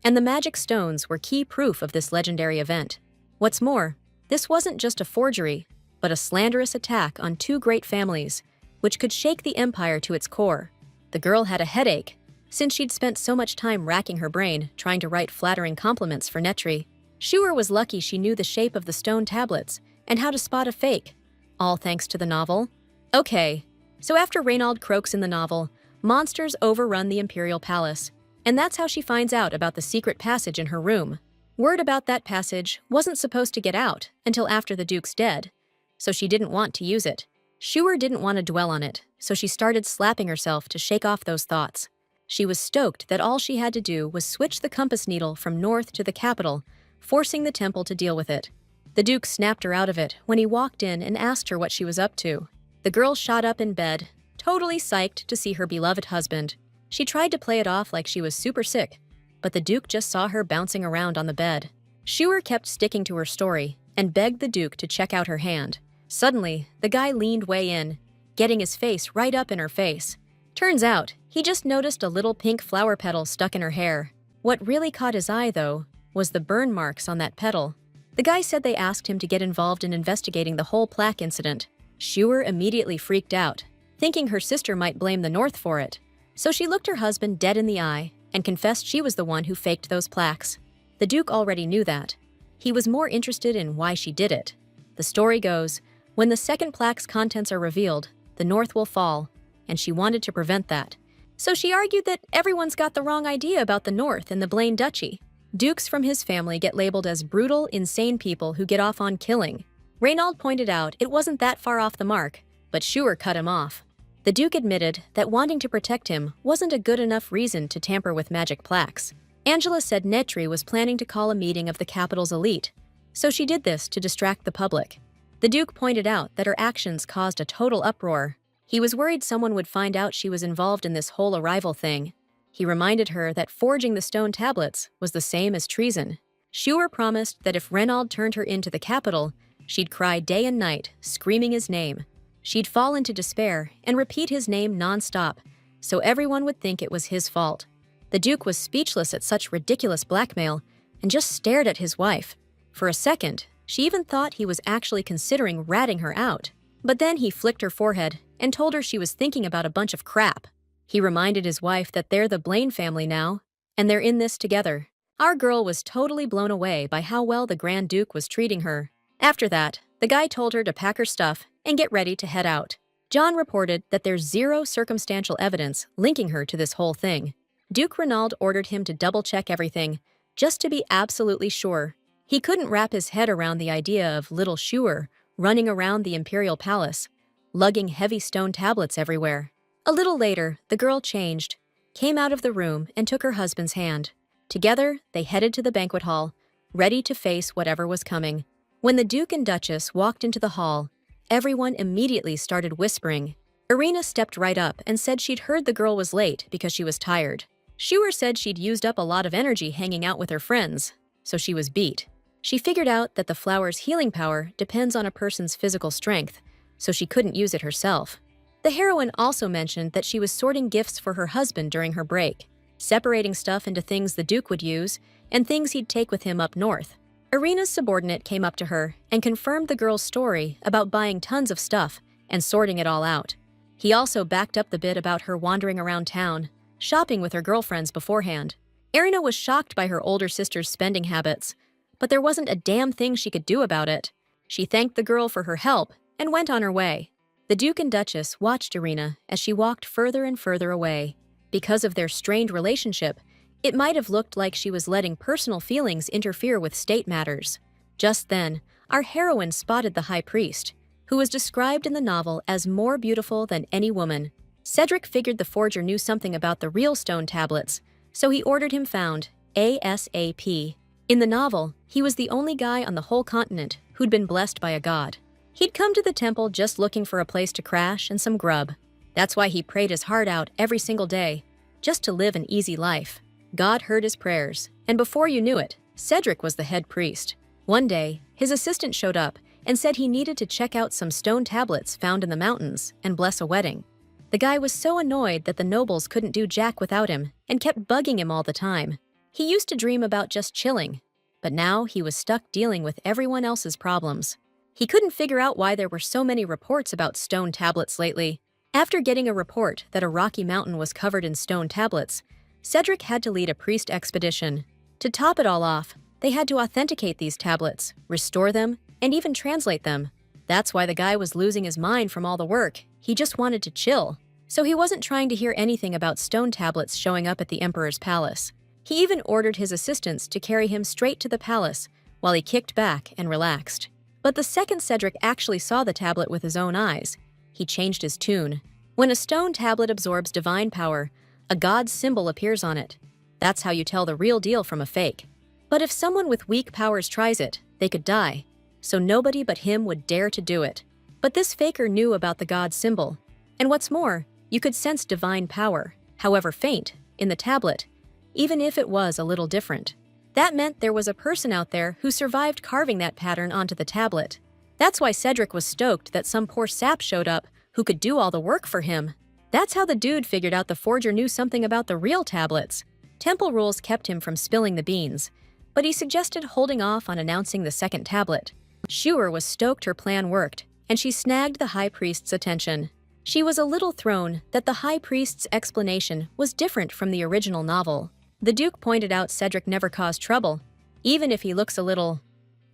and the magic stones were key proof of this legendary event. What's more, this wasn't just a forgery, but a slanderous attack on two great families, which could shake the empire to its core. The girl had a headache, since she'd spent so much time racking her brain trying to write flattering compliments for Netri. Shuer was lucky she knew the shape of the stone tablets and how to spot a fake, all thanks to the novel. Okay, so after Reynald croaks in the novel, monsters overrun the Imperial Palace, and that's how she finds out about the secret passage in her room. Word about that passage wasn't supposed to get out until after the Duke's dead, so she didn't want to use it. Shuer didn't want to dwell on it, so she started slapping herself to shake off those thoughts. She was stoked that all she had to do was switch the compass needle from north to the capital, forcing the temple to deal with it. The Duke snapped her out of it when he walked in and asked her what she was up to. The girl shot up in bed, totally psyched to see her beloved husband. She tried to play it off like she was super sick, but the Duke just saw her bouncing around on the bed. Shuer kept sticking to her story and begged the Duke to check out her hand. Suddenly, the guy leaned way in, getting his face right up in her face. Turns out, he just noticed a little pink flower petal stuck in her hair. What really caught his eye, though, was the burn marks on that petal. The guy said they asked him to get involved in investigating the whole plaque incident. Shuer immediately freaked out, thinking her sister might blame the North for it. So she looked her husband dead in the eye and confessed she was the one who faked those plaques. The Duke already knew that. He was more interested in why she did it. The story goes, when the second plaque's contents are revealed, the North will fall, and she wanted to prevent that. So she argued that everyone's got the wrong idea about the North and the Blaine Duchy. Dukes from his family get labeled as brutal, insane people who get off on killing. Reynald pointed out it wasn't that far off the mark, but Shuer cut him off. The Duke admitted that wanting to protect him wasn't a good enough reason to tamper with magic plaques. Angela said Netri was planning to call a meeting of the capital's elite, so she did this to distract the public. The Duke pointed out that her actions caused a total uproar. He was worried someone would find out she was involved in this whole arrival thing. He reminded her that forging the stone tablets was the same as treason. Shuer promised that if Reynald turned her into the capital, she'd cry day and night, screaming his name. She'd fall into despair and repeat his name non-stop, so everyone would think it was his fault. The Duke was speechless at such ridiculous blackmail and just stared at his wife. For a second, she even thought he was actually considering ratting her out. But then he flicked her forehead and told her she was thinking about a bunch of crap. He reminded his wife that they're the Blaine family now, and they're in this together. Our girl was totally blown away by how well the Grand Duke was treating her. After that, the guy told her to pack her stuff and get ready to head out. John reported that there's zero circumstantial evidence linking her to this whole thing. Duke Reynald ordered him to double-check everything, just to be absolutely sure. He couldn't wrap his head around the idea of little Shuer running around the Imperial Palace, lugging heavy stone tablets everywhere. A little later, the girl changed, came out of the room, and took her husband's hand. Together, they headed to the banquet hall, ready to face whatever was coming. When the Duke and Duchess walked into the hall, everyone immediately started whispering. Irina stepped right up and said she'd heard the girl was late because she was tired. Shuer said she'd used up a lot of energy hanging out with her friends, so she was beat. She figured out that the flower's healing power depends on a person's physical strength, so she couldn't use it herself. The heroine also mentioned that she was sorting gifts for her husband during her break, separating stuff into things the Duke would use and things he'd take with him up north. Irina's subordinate came up to her and confirmed the girl's story about buying tons of stuff and sorting it all out. He also backed up the bit about her wandering around town, shopping with her girlfriends beforehand. Irina was shocked by her older sister's spending habits, but there wasn't a damn thing she could do about it. She thanked the girl for her help and went on her way. The Duke and Duchess watched Irina as she walked further and further away. Because of their strained relationship, it might have looked like she was letting personal feelings interfere with state matters. Just then, our heroine spotted the High Priest, who was described in the novel as more beautiful than any woman. Cedric figured the forger knew something about the real stone tablets, so he ordered him found, ASAP. In the novel, he was the only guy on the whole continent who'd been blessed by a god. He'd come to the temple just looking for a place to crash and some grub. That's why he prayed his heart out every single day, just to live an easy life. God heard his prayers, and before you knew it, Cedric was the head priest. One day, his assistant showed up and said he needed to check out some stone tablets found in the mountains and bless a wedding. The guy was so annoyed that the nobles couldn't do jack without him and kept bugging him all the time. He used to dream about just chilling, but now he was stuck dealing with everyone else's problems. He couldn't figure out why there were so many reports about stone tablets lately. After getting a report that a rocky mountain was covered in stone tablets, Cedric had to lead a priest expedition. To top it all off, they had to authenticate these tablets, restore them, and even translate them. That's why the guy was losing his mind from all the work. He just wanted to chill. So he wasn't trying to hear anything about stone tablets showing up at the emperor's palace. He even ordered his assistants to carry him straight to the palace while he kicked back and relaxed. But the second Cedric actually saw the tablet with his own eyes, he changed his tune. When a stone tablet absorbs divine power, a god's symbol appears on it. That's how you tell the real deal from a fake. But if someone with weak powers tries it, they could die. So nobody but him would dare to do it. But this faker knew about the god symbol. And what's more, you could sense divine power, however faint, in the tablet, even if it was a little different. That meant there was a person out there who survived carving that pattern onto the tablet. That's why Cedric was stoked that some poor sap showed up who could do all the work for him. That's how the dude figured out the forger knew something about the real tablets. Temple rules kept him from spilling the beans, but he suggested holding off on announcing the second tablet. Shuer was stoked her plan worked, and she snagged the high priest's attention. She was a little thrown that the high priest's explanation was different from the original novel. The Duke pointed out Cedric never caused trouble, even if he looks a little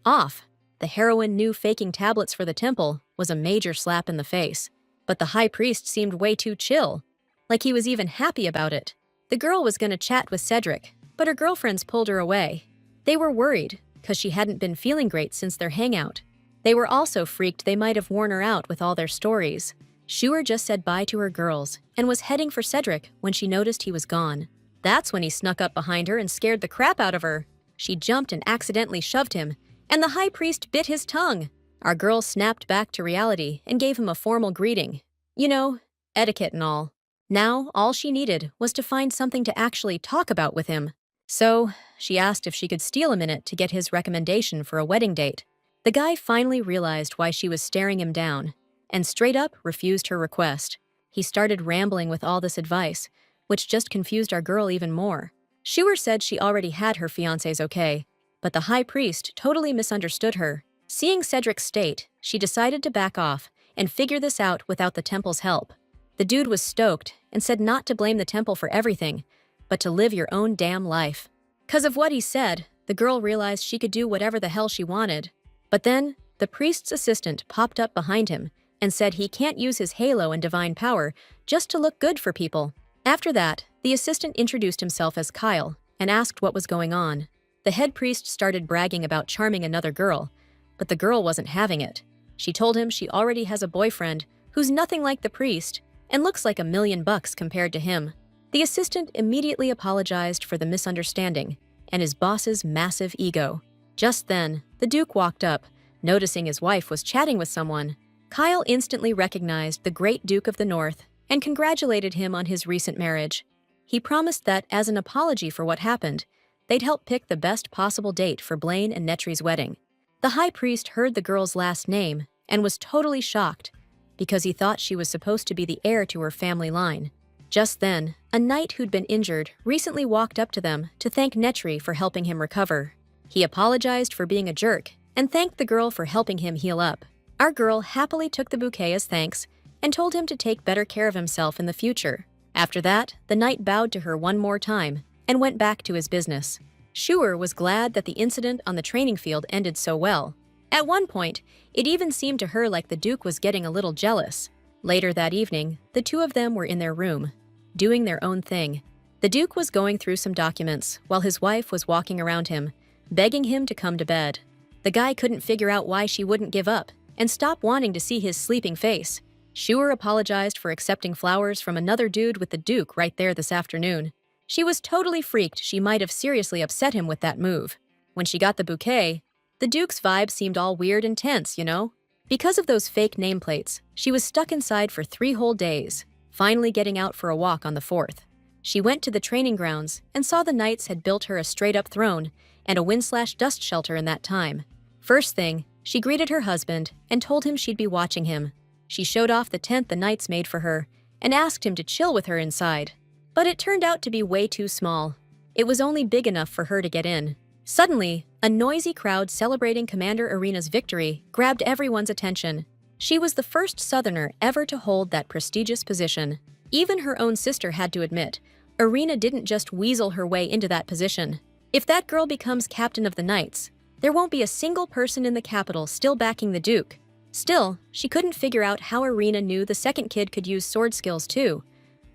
off. The heroine knew faking tablets for the temple was a major slap in the face, but the high priest seemed way too chill, like he was even happy about it. The girl was gonna chat with Cedric, but her girlfriends pulled her away. They were worried, because she hadn't been feeling great since their hangout. They were also freaked they might have worn her out with all their stories. Shuer just said bye to her girls and was heading for Cedric when she noticed he was gone. That's when he snuck up behind her and scared the crap out of her. She jumped and accidentally shoved him, and the high priest bit his tongue. Our girl snapped back to reality and gave him a formal greeting. You know, etiquette and all. Now, all she needed was to find something to actually talk about with him. So, she asked if she could steal a minute to get his recommendation for a wedding date. The guy finally realized why she was staring him down, and straight up refused her request. He started rambling with all this advice, which just confused our girl even more. Shuer said she already had her fiancé's okay, but the high priest totally misunderstood her. Seeing Cedric's state, she decided to back off and figure this out without the temple's help. The dude was stoked and said not to blame the temple for everything, but to live your own damn life. 'Cause of what he said, the girl realized she could do whatever the hell she wanted. But then, the priest's assistant popped up behind him and said he can't use his halo and divine power just to look good for people. After that, the assistant introduced himself as Kyle and asked what was going on. The head priest started bragging about charming another girl, but the girl wasn't having it. She told him she already has a boyfriend who's nothing like the priest and looks like $1,000,000 compared to him. The assistant immediately apologized for the misunderstanding and his boss's massive ego. Just then, the Duke walked up, noticing his wife was chatting with someone. Kyle instantly recognized the great Duke of the North and congratulated him on his recent marriage. He promised that, as an apology for what happened, they'd help pick the best possible date for Blaine and Netri's wedding. The high priest heard the girl's last name and was totally shocked because he thought she was supposed to be the heir to her family line. Just then, a knight who'd been injured recently walked up to them to thank Netri for helping him recover. He apologized for being a jerk and thanked the girl for helping him heal up. Our girl happily took the bouquet as thanks and told him to take better care of himself in the future. After that, the knight bowed to her one more time and went back to his business. Shuer was glad that the incident on the training field ended so well. At one point, it even seemed to her like the Duke was getting a little jealous. Later that evening, the two of them were in their room, doing their own thing. The Duke was going through some documents while his wife was walking around him, begging him to come to bed. The guy couldn't figure out why she wouldn't give up and stop wanting to see his sleeping face. Shuer apologized for accepting flowers from another dude with the Duke right there this afternoon. She was totally freaked she might have seriously upset him with that move. When she got the bouquet, the Duke's vibe seemed all weird and tense, you know? Because of those fake nameplates, she was stuck inside for 3 whole days, finally getting out for a walk on the 4th. She went to the training grounds and saw the knights had built her a straight-up throne and a wind-slash-dust shelter in that time. First thing, She greeted her husband and told him she'd be watching him. She showed off the tent the knights made for her and asked him to chill with her inside. But it turned out to be way too small. It was only big enough for her to get in. Suddenly, a noisy crowd celebrating Commander Irina's victory grabbed everyone's attention. She was the first Southerner ever to hold that prestigious position. Even her own sister had to admit, Irina didn't just weasel her way into that position. If that girl becomes captain of the Knights, there won't be a single person in the capital still backing the Duke. Still, she couldn't figure out how Irina knew the second kid could use sword skills too,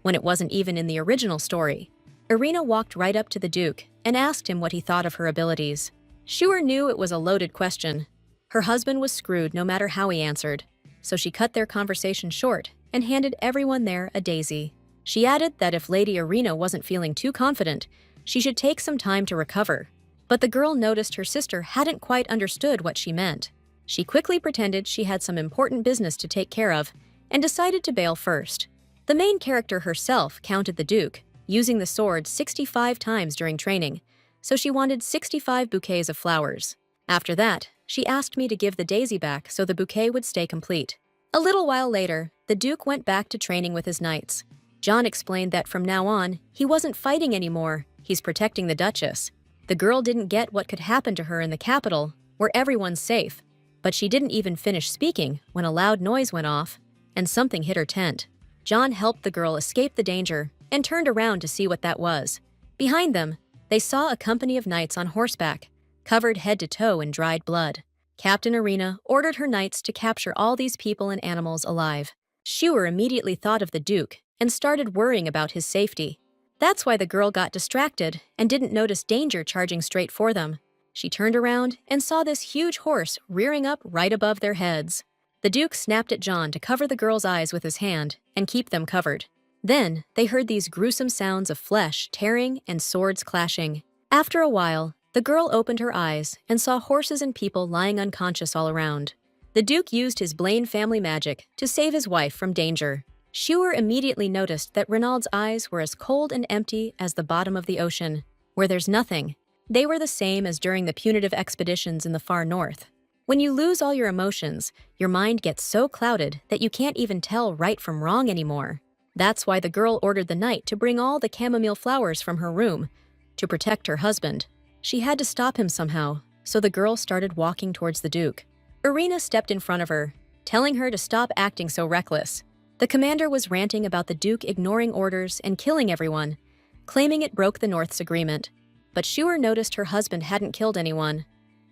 when it wasn't even in the original story. Irina walked right up to the Duke and asked him what he thought of her abilities. Schuer knew it was a loaded question. Her husband was screwed no matter how he answered, so she cut their conversation short and handed everyone there a daisy. She added that if Lady Irina wasn't feeling too confident, she should take some time to recover. But the girl noticed her sister hadn't quite understood what she meant. She quickly pretended she had some important business to take care of and decided to bail first. The main character herself counted the Duke, using the sword 65 times during training, so she wanted 65 bouquets of flowers. After that, she asked me to give the daisy back so the bouquet would stay complete. A little while later, the Duke went back to training with his knights. John explained that from now on, he wasn't fighting anymore, he's protecting the Duchess. The girl didn't get what could happen to her in the capital, where everyone's safe. But she didn't even finish speaking when a loud noise went off, and something hit her tent. John helped the girl escape the danger and turned around to see what that was. Behind them, they saw a company of knights on horseback, covered head to toe in dried blood. Captain Irina ordered her knights to capture all these people and animals alive. Schuer immediately thought of the Duke and started worrying about his safety. That's why the girl got distracted and didn't notice danger charging straight for them. She turned around and saw this huge horse rearing up right above their heads. The Duke snapped at John to cover the girl's eyes with his hand and keep them covered. Then, they heard these gruesome sounds of flesh tearing and swords clashing. After a while, the girl opened her eyes and saw horses and people lying unconscious all around. The Duke used his Blaine family magic to save his wife from danger. Schuer immediately noticed that Renaud's eyes were as cold and empty as the bottom of the ocean, where there's nothing. They were the same as during the punitive expeditions in the far north. When you lose all your emotions, your mind gets so clouded that you can't even tell right from wrong anymore. That's why the girl ordered the knight to bring all the chamomile flowers from her room to protect her husband. She had to stop him somehow, so the girl started walking towards the Duke. Irina stepped in front of her, telling her to stop acting so reckless. The commander was ranting about the Duke ignoring orders and killing everyone, claiming it broke the North's agreement. But Schuer noticed her husband hadn't killed anyone.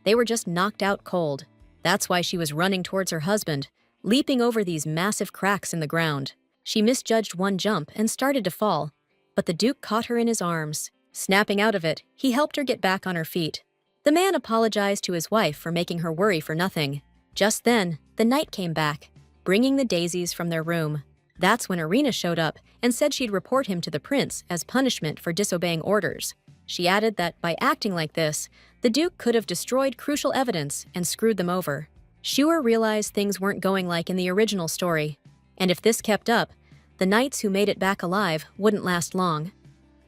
They were just knocked out cold. That's why she was running towards her husband, leaping over these massive cracks in the ground. She misjudged one jump and started to fall, but the Duke caught her in his arms. Snapping out of it, he helped her get back on her feet. The man apologized to his wife for making her worry for nothing. Just then, the knight came back, bringing the daisies from their room. That's when Irina showed up and said she'd report him to the prince as punishment for disobeying orders. She added that by acting like this, the Duke could have destroyed crucial evidence and screwed them over. Schuer realized things weren't going like in the original story, and if this kept up, the knights who made it back alive wouldn't last long.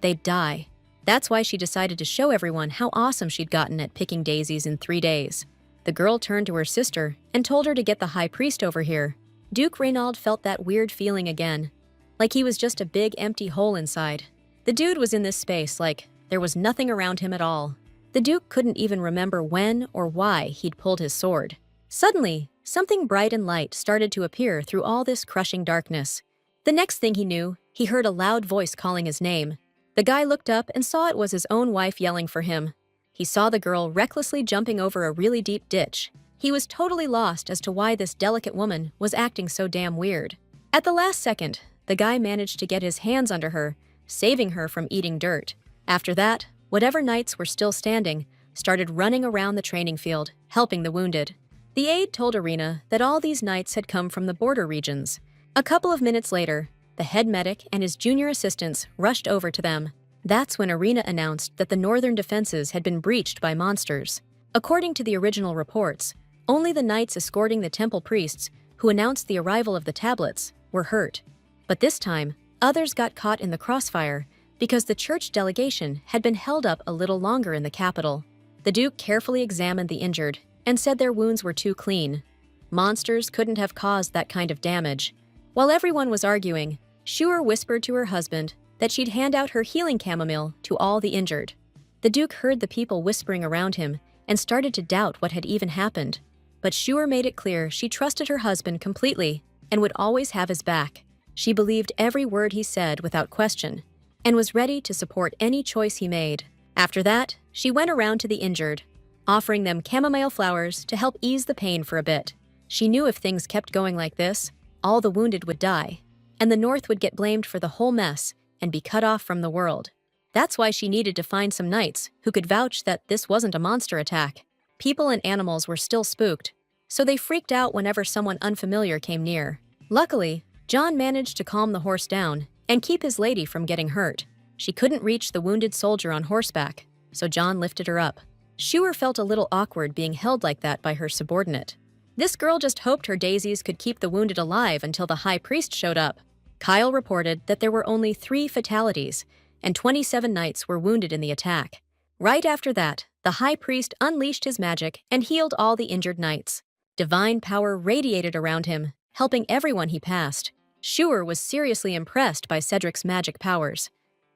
They'd die. That's why she decided to show everyone how awesome she'd gotten at picking daisies in 3 days. The girl turned to her sister and told her to get the high priest over here. Duke Renaud felt that weird feeling again, like he was just a big empty hole inside. The dude was in this space like there was nothing around him at all. The Duke couldn't even remember when or why he'd pulled his sword. Suddenly, something bright and light started to appear through all this crushing darkness. The next thing he knew, he heard a loud voice calling his name. The guy looked up and saw it was his own wife yelling for him. He saw the girl recklessly jumping over a really deep ditch. He was totally lost as to why this delicate woman was acting so damn weird. At the last second, the guy managed to get his hands under her, saving her from eating dirt. After that, whatever knights were still standing started running around the training field, helping the wounded. The aide told Irina that all these knights had come from the border regions. A couple of minutes later, the head medic and his junior assistants rushed over to them. That's when Irina announced that the northern defenses had been breached by monsters. According to the original reports, only the knights escorting the temple priests, who announced the arrival of the tablets, were hurt. But this time, others got caught in the crossfire because the church delegation had been held up a little longer in the capital. The Duke carefully examined the injured and said their wounds were too clean. Monsters couldn't have caused that kind of damage. While everyone was arguing, Shure whispered to her husband that she'd hand out her healing chamomile to all the injured. The Duke heard the people whispering around him and started to doubt what had even happened. But Shure made it clear she trusted her husband completely and would always have his back. She believed every word he said without question and was ready to support any choice he made. After that, she went around to the injured, offering them chamomile flowers to help ease the pain for a bit. She knew if things kept going like this, all the wounded would die, and the North would get blamed for the whole mess and be cut off from the world. That's why she needed to find some knights who could vouch that this wasn't a monster attack. People and animals were still spooked, so they freaked out whenever someone unfamiliar came near. Luckily, John managed to calm the horse down and keep his lady from getting hurt. She couldn't reach the wounded soldier on horseback, so John lifted her up. Shure felt a little awkward being held like that by her subordinate. This girl just hoped her daisies could keep the wounded alive until the high priest showed up. Kyle reported that there were only 3 fatalities, and 27 knights were wounded in the attack. Right after that, the high priest unleashed his magic and healed all the injured knights. Divine power radiated around him, helping everyone he passed. Shure was seriously impressed by Cedric's magic powers.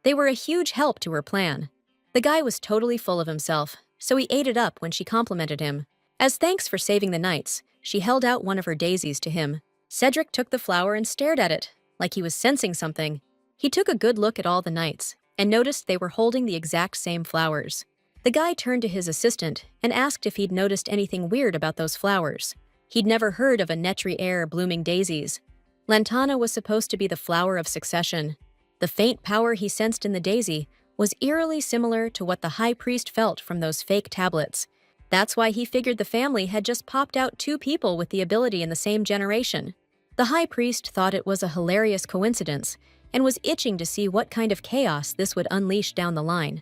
They were a huge help to her plan. The guy was totally full of himself, so he ate it up when she complimented him. As thanks for saving the knights, she held out one of her daisies to him. Cedric took the flower and stared at it, like he was sensing something. He took a good look at all the knights and noticed they were holding the exact same flowers. The guy turned to his assistant and asked if he'd noticed anything weird about those flowers. He'd never heard of a Netri air blooming daisies. Lantana was supposed to be the flower of succession. The faint power he sensed in the daisy was eerily similar to what the high priest felt from those fake tablets. That's why he figured the family had just popped out 2 people with the ability in the same generation. The high priest thought it was a hilarious coincidence and was itching to see what kind of chaos this would unleash down the line.